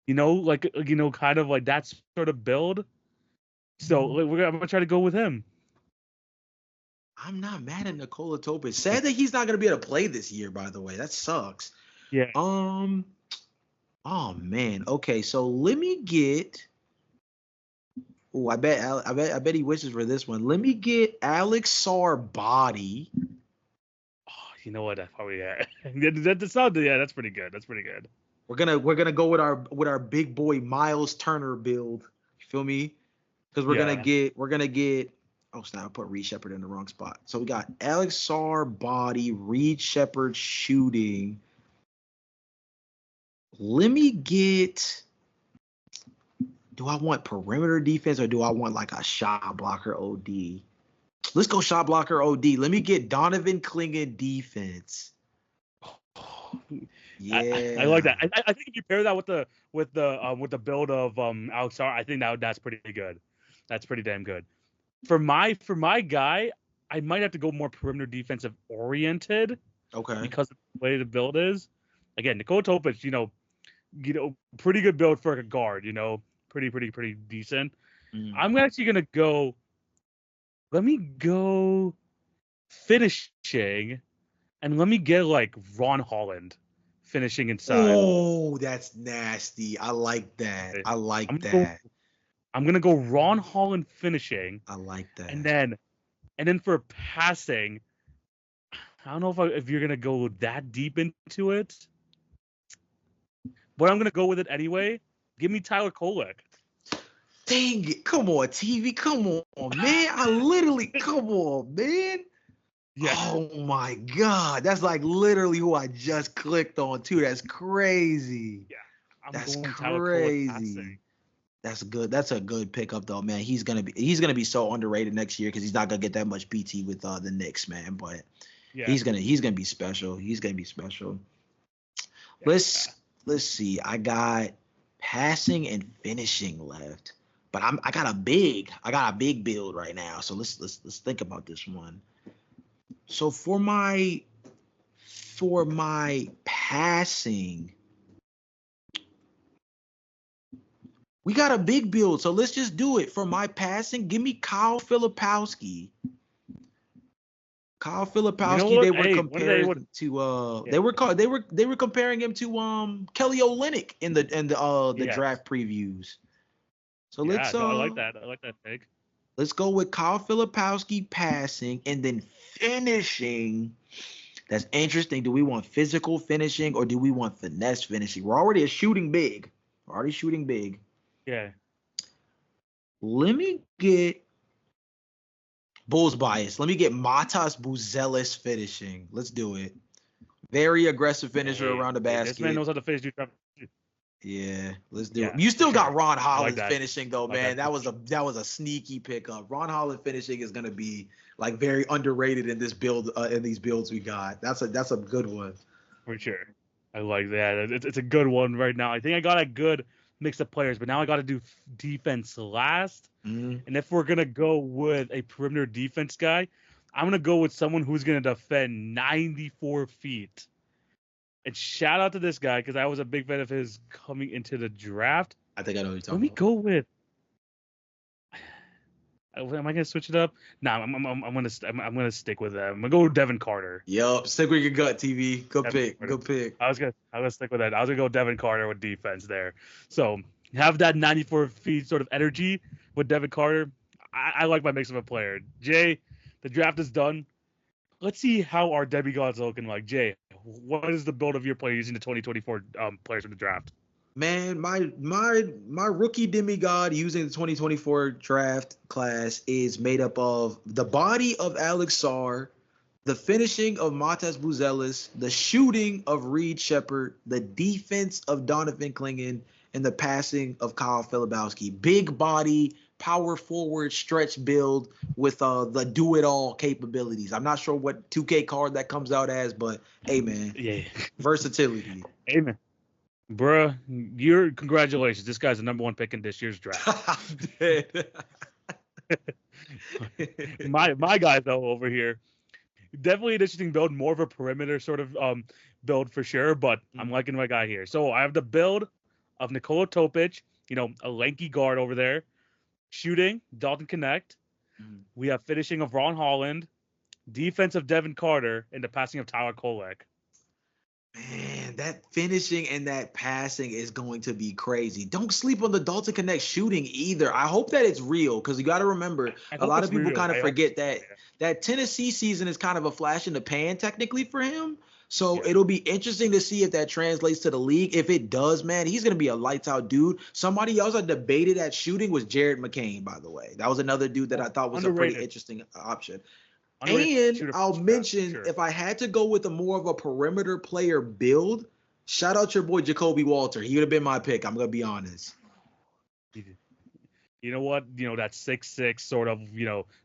Kind of like that sort of build. So I'm gonna try to go with him. I'm not mad at Nikola Topic. Sad that he's not gonna be able to play this year. By the way, that sucks. Yeah. Oh man. Okay, so let me get. Oh, I bet he wishes for this one. Let me get Alex Sarbody. Oh, you know what? That's probably that's pretty good. That's pretty good. We're gonna go with our big boy Miles Turner build. You feel me? Because we're gonna get. Oh snap! I put Reed Sheppard in the wrong spot. So we got Alex Sarbody, Reed Sheppard shooting. Let me get. Do I want perimeter defense or do I want like a shot blocker OD? Let's go shot blocker OD. Let me get Donovan Clingan defense. Yeah, I like that. I think if you pair that with the build of Alex Sar, I think that's pretty good. That's pretty damn good. For my guy, I might have to go more perimeter defensive oriented. Okay. Because of the way the build is. Again, Nikola Topic, pretty good build for a guard. Pretty decent. I'm actually gonna go. Let me go finishing, and let me get like Ron Holland finishing inside. Oh, that's nasty. I like that. I'm gonna go Ron Holland finishing. I like that. And then for passing, I don't know if you're gonna go that deep into it, but I'm gonna go with it anyway. Give me Tyler Kolek. Dang it. Come on, TV. Come on, man. Come on, man. Yeah. Oh, my God. That's like literally who I just clicked on, too. That's crazy. Yeah. That's crazy. That's good. That's a good pickup, though, man. He's gonna be so underrated next year because he's not gonna get that much PT with the Knicks, man. But he's gonna be special. He's gonna be special. Yeah. Let's see. I got passing and finishing left, but I got a big build right now. So let's think about this one. So for my passing, we got a big build. So let's just do it. For my passing, give me Kyle Filipowski. Kyle Filipowski, they were comparing to they were comparing him to Kelly Olynyk in the draft previews. So let's I like that. I like that pick. Let's go with Kyle Filipowski passing and then finishing. That's interesting. Do we want physical finishing or do we want finesse finishing? We're already shooting big. Yeah. Let me get Bulls bias. Let me get Matas Buzelis finishing. Let's do it. Very aggressive finisher Hey, around the hey, this man basket. knows how to finish. Yeah, let's do it. Yeah, You for still got sure. Ron I like Holland's that. finishing though, I like man. that. That was a sneaky pickup. Ron Holland finishing is gonna be like very underrated in this build in these builds we got. That's a good one. For sure. I like that. It's a good one right now. I think I got a good mix of players, but now I got to do defense last. Mm-hmm. And if we're going to go with a perimeter defense guy, I'm going to go with someone who's going to defend 94 feet. And shout out to this guy because I was a big fan of his coming into the draft. I think I know what you're Let talking me about. go with. Am I gonna switch it up? No, I'm gonna stick with that. I'm gonna go with Devin Carter. Yup, stick with your gut, TV. Good Devin pick. Carter. Good pick. I was gonna stick with that. I was gonna go Devin Carter with defense there. So have that 94 feet sort of energy with Devin Carter. I like my mix of a player. Jay, the draft is done. Let's see how our demigods are looking like. Jay, what is the build of your player using the 2024 players from the draft? Man, my rookie demigod using the 2024 draft class is made up of the body of Alex Sarr, the finishing of Matas Buzelis, the shooting of Reed Shepard, the defense of Donovan Clingan, and the passing of Kyle Filipowski. Big body, power forward, stretch build with the do-it-all capabilities. I'm not sure what 2K card that comes out as, but hey, man, Yeah. versatility. Amen. Bruh, congratulations. This guy's the number one pick in this year's draft. my guy though over here, definitely an interesting build, more of a perimeter sort of build for sure. But I'm liking my guy here. So I have the build of Nikola Topic, a lanky guard over there, shooting Dalton Connect. We have finishing of Ron Holland, defense of Devin Carter, and the passing of Tyler Kolek. Man, that finishing and that passing is going to be crazy. Don't sleep on the Dalton Connect shooting either. I hope that it's real because you got to remember a lot of people kind of forget that Tennessee season is kind of a flash in the pan technically for him. So it'll be interesting to see if that translates to the league. If it does, man, he's going to be a lights out dude. Somebody else I debated at shooting was Jared McCain, by the way. That was another dude that I thought was a pretty interesting option. And I'll mention, if I had to go with a more of a perimeter player build, shout out your boy Jacoby Walter. He would have been my pick. I'm going to be honest. You know what? That 6'6" sort of,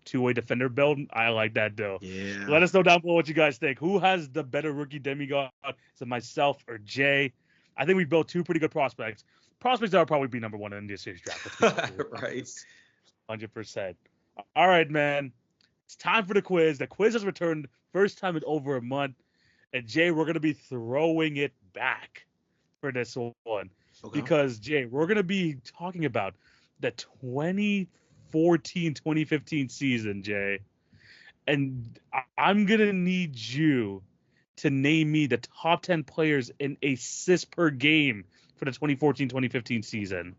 two-way defender build. I like that, though. Yeah. Let us know down below what you guys think. Who has the better rookie demigod? Is it myself or Jay? I think we built two pretty good prospects. Prospects that will probably be number one in this year's draft. Right. 100%. All right, man. It's time for the quiz. The quiz has returned first time in over a month. And Jay, we're going to be throwing it back for this one. Okay. Because, Jay, we're going to be talking about the 2014-2015 season, Jay. And I'm going to need you to name me the top 10 players in assists per game for the 2014-2015 season.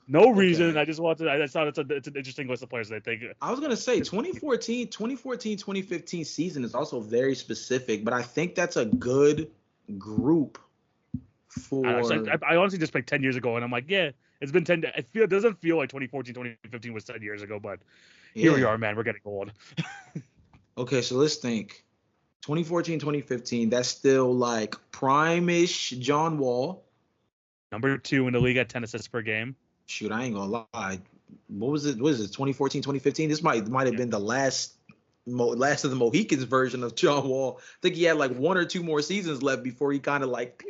No reason. I just thought it's an interesting list of players. I think I was gonna say 2014-2015 season is also very specific, but I think that's a good group for. I honestly just picked 10 years ago, and I'm like, yeah, it's been 10. It doesn't feel like 2014-2015 was 10 years ago, but here we are, man. We're getting old. Okay, so let's think. 2014-2015. That's still like prime-ish John Wall. Number 2 in the league at 10 assists per game. Shoot, I ain't gonna lie. What was it? What is it? 2014-2015? This might have been the last of the Mohicans version of John Wall. I think he had like 1 or 2 more seasons left before he kind of like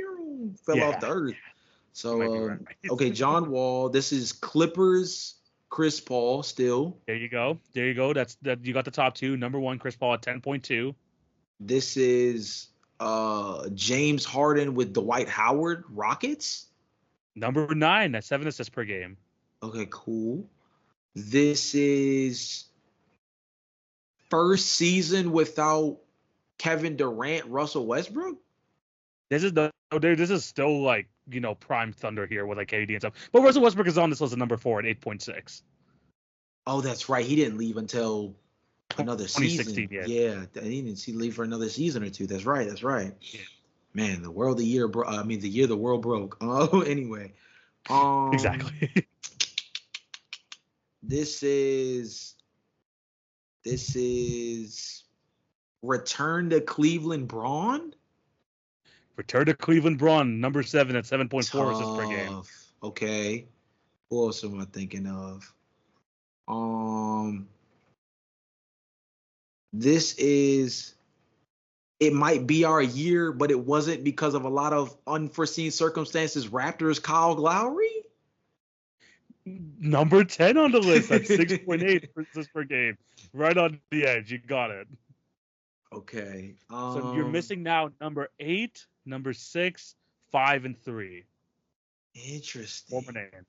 fell off the earth. So okay, John Wall. This is Clippers. Chris Paul still. There you go. You got the top 2. Number 1, Chris Paul at 10.2. This is James Harden with Dwight Howard, Rockets. Number 9 at 7 assists per game. Okay, cool. This is first season without Kevin Durant, Russell Westbrook. This is still like, prime Thunder here with like KD and stuff. But Russell Westbrook is on this list at number 4 at 8.6. Oh, that's right. He didn't leave until another season. Yeah. He didn't leave for another season or two. That's right. Yeah. Man, the year the world broke. Oh, anyway. Exactly. This is Return to Cleveland Braun? Return to Cleveland Braun, number 7 at 7.4 assists per game. Okay. What else am I thinking of? This is. It might be our year, but it wasn't because of a lot of unforeseen circumstances. Raptors, Kyle Lowry? Number 10 on the list at 6.8 assists per game. Right on the edge. You got it. Okay. So you're missing now number 8, number 6, 5, and 3. Interesting. Former name.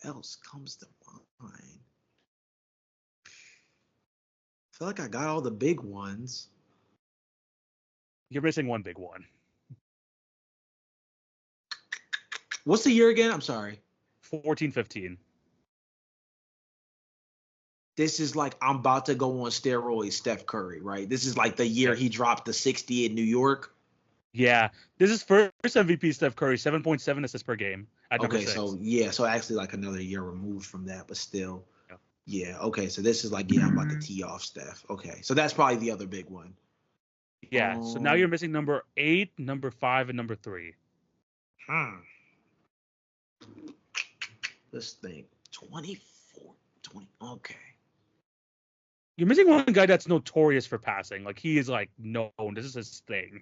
Else comes to mind. I feel like I got all the big ones. You're missing one big one. What's the year again? I'm sorry. 14-15. This is like I'm about to go on steroids, Steph Curry, right? This is like the year he dropped the 60 in New York. Yeah. This is first MVP Steph Curry, 7.7 assists per game at number 6. So actually like another year removed from that, but still. Yeah, okay. So this is like, I'm about to tee off Steph. Okay. So that's probably the other big one. Yeah. So now you're missing number 8, number 5, and number 3. Let's think. 24, 20. Okay. You're missing one guy that's notorious for passing. Like, he is, like, known. This is his thing.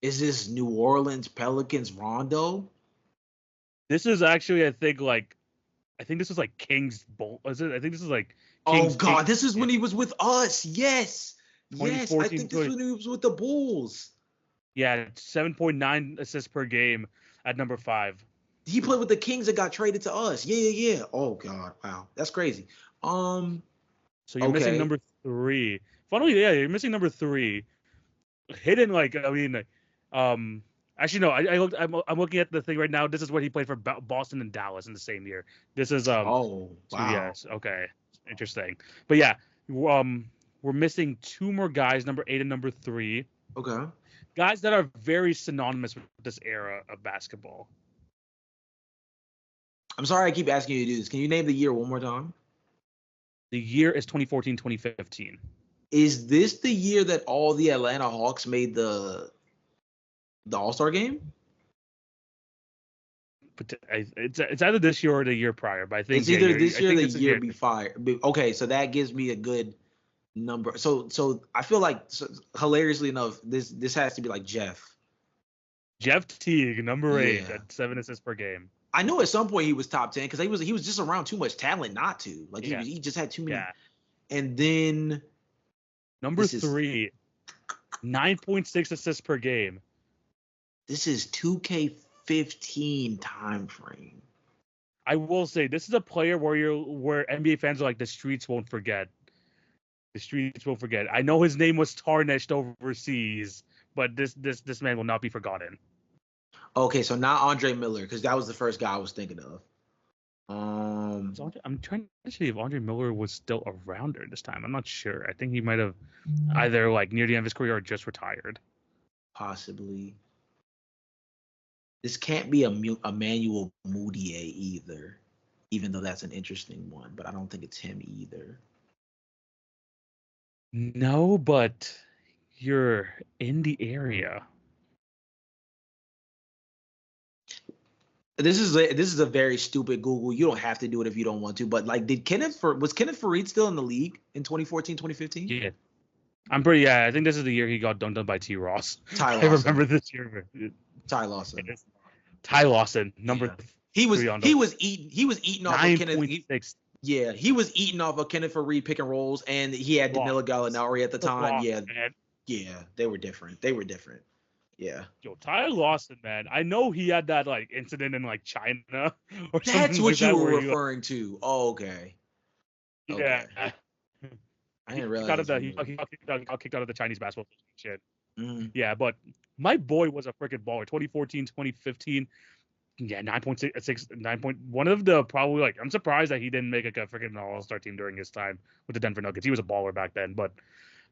Is this New Orleans Pelicans Rondo? This is actually, I think this is like King's Bowl. Is it? I think this is like King's. Oh God, this is when he was with us. Yes. Yes, I think this is when he was with the Bulls. Yeah, 7.9 assists per game at number 5. He played with the Kings and got traded to us. Yeah. Oh God, wow, that's crazy. So you're missing number 3. Finally, yeah, you're missing number 3. Hidden, actually no. I'm looking at the thing right now. This is what he played for Boston and Dallas in the same year. This is wow. So yes, okay, interesting. But yeah, we're missing 2 more guys, number 8 and number 3. Okay. Guys that are very synonymous with this era of basketball. I'm sorry I keep asking you to do this. Can you name the year one more time? The year is 2014-2015. Is this the year that all the Atlanta Hawks made the All-Star game? But it's either this year or the year prior. But I think it's either this year or the year before. Okay, so that gives me a good number. So I feel like, hilariously enough, this has to be like Jeff Teague, number 8 at 7 assists per game. I know at some point he was top 10 because he was just around too much talent not to. Like he just had too many. Yeah. And then number 3, 9.6 assists per game. This is 2K15 time frame. I will say this is a player where NBA fans are like, the streets won't forget. The streets won't forget. I know his name was tarnished overseas, but this man will not be forgotten. Okay, so not Andre Miller, because that was the first guy I was thinking of. I'm trying to see if Andre Miller was still around during this time. I'm not sure. I think he might have either like near the end of his career or just retired. Possibly. This can't be Emmanuel Mudiay either, even though that's an interesting one, but I don't think it's him either. No, but you're in the area. This is a very stupid Google. You don't have to do it if you don't want to. But like, was Kenneth Faried still in the league in 2014, 2015? Yeah, I think this is the year he got dunked on by T. Ross. Ty Lawson. I remember this year. Ty Lawson. Ty Lawson, number. He was eating off of Kenneth. Yeah, he was eating off of Kenneth Faried pick and rolls, and he had Danilo Gallinari at the time. Yeah, they were different. Yeah. Yo, Ty Lawson, man. I know he had that like incident in like China or something. That's what you were referring to. Oh, okay. Yeah. I didn't realize. He got kicked out of the Chinese basketball shit. Mm. Yeah, but my boy was a freaking baller. 2014, 2015. Yeah, 9.6, 9. One of the probably like, I'm surprised that he didn't make like a freaking All-Star team during his time with the Denver Nuggets. He was a baller back then, but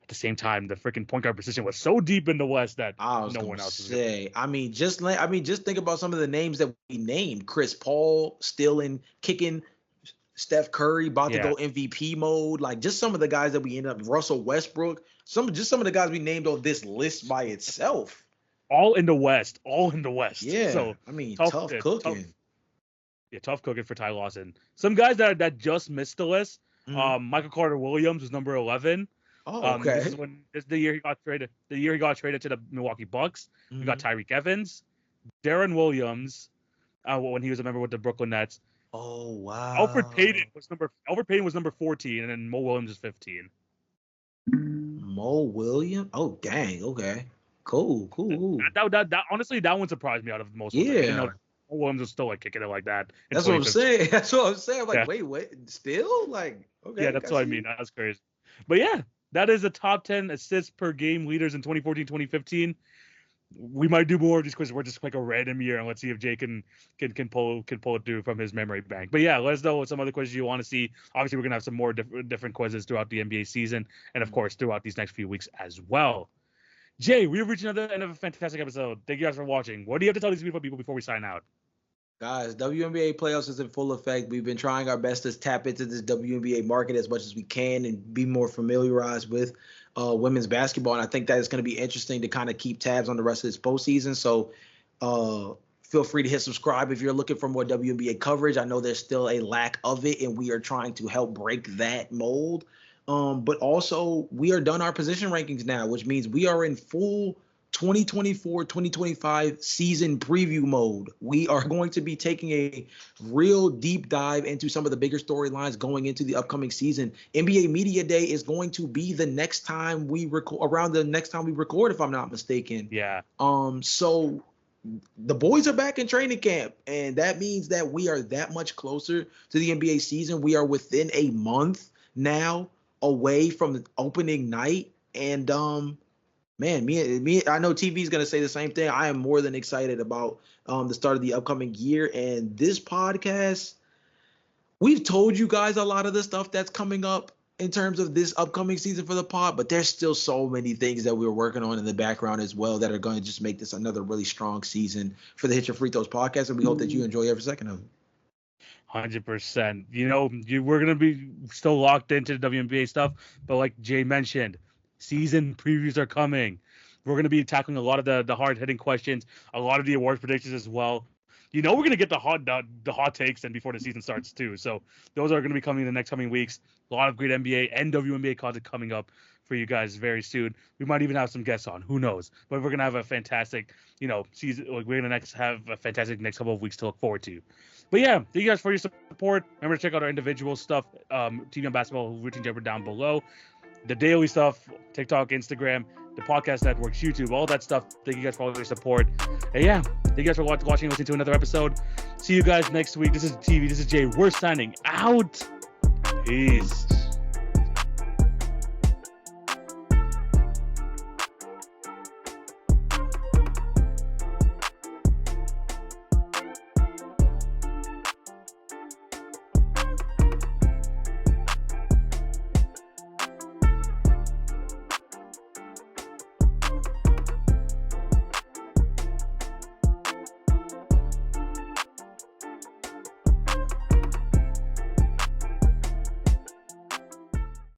at the same time, the freaking point guard position was so deep in the West that no one else was good. I mean, just think about some of the names that we named. Chris Paul still in kicking. Steph Curry about to go MVP mode. Like just some of the guys that we end up, Russell Westbrook, some of the guys we named on this list by itself. All in the West. Yeah. So I mean, tough cooking. Tough cooking for Ty Lawson. Some guys that just missed the list. Michael Carter Williams was number 11. Oh, okay. This is the year he got traded. The year he got traded to the Milwaukee Bucks. We got Tyreek Evans, Darren Williams, when he was a member with the Brooklyn Nets. Oh wow. Alfred Payton was number 14, and then Mo Williams is 15. Mo Williams? Oh dang. Okay. Cool. That honestly, that one surprised me out of most. Yeah. I didn't know Mo Williams was still like kicking it like that. That's what I'm saying. I'm like, wait, still? Like, okay. Yeah, that's what I mean. That's crazy. But yeah, that is the top 10 assists per game leaders in 2014-2015. We might do more of these quizzes. We're just like a random year, and let's see if Jay can pull it through from his memory bank. But yeah, let us know what some other quizzes you want to see. Obviously, we're gonna have some more different quizzes throughout the NBA season, and of course throughout these next few weeks as well. Jay, we've reached another end of a fantastic episode. Thank you guys for watching. What do you have to tell these beautiful people before we sign out? Guys, WNBA playoffs is in full effect. We've been trying our best to tap into this WNBA market as much as we can and be more familiarized with women's basketball. And I think that it's going to be interesting to kind of keep tabs on the rest of this postseason. So feel free to hit subscribe if you're looking for more WNBA coverage. I know there's still a lack of it, and we are trying to help break that mold. But also, we are done our position rankings now, which means we are in full 2024-2025 season preview mode. We are going to be taking a real deep dive into some of the bigger storylines going into the upcoming season. NBA Media Day is going to be the next time we record, around the next time we record, if I'm not mistaken. Yeah. So the boys are back in training camp, and that means that we are that much closer to the NBA season. We are within a month now away from the opening night, and man, me, I know TV is going to say the same thing. I am more than excited about the start of the upcoming year. And this podcast, we've told you guys a lot of the stuff that's coming up in terms of this upcoming season for the pod, but there's still so many things that we're working on in the background as well that are going to just make this another really strong season for the Hit Your Free Throws podcast. And we hope that you enjoy every second of it. 100%. You know, we're going to be still locked into the WNBA stuff, but like Jay mentioned, season previews are coming. We're going to be tackling a lot of the hard-hitting questions, a lot of the awards predictions as well. You know, we're going to get the hot takes then before the season starts too. So those are going to be coming in the next coming weeks. A lot of great NBA and WNBA content coming up for you guys very soon. We might even have some guests on. Who knows? But we're going to have a fantastic, season. Like we're going to have a fantastic next couple of weeks to look forward to. But yeah, thank you guys for your support. Remember to check out our individual stuff, TV on Basketball, routine jumper down below. The daily stuff, TikTok, Instagram, the podcast networks, YouTube, all that stuff. Thank you guys for all your support. And yeah, thank you guys for watching and listening to another episode. See you guys next week. This is TV. This is Jay. We're signing out. Peace.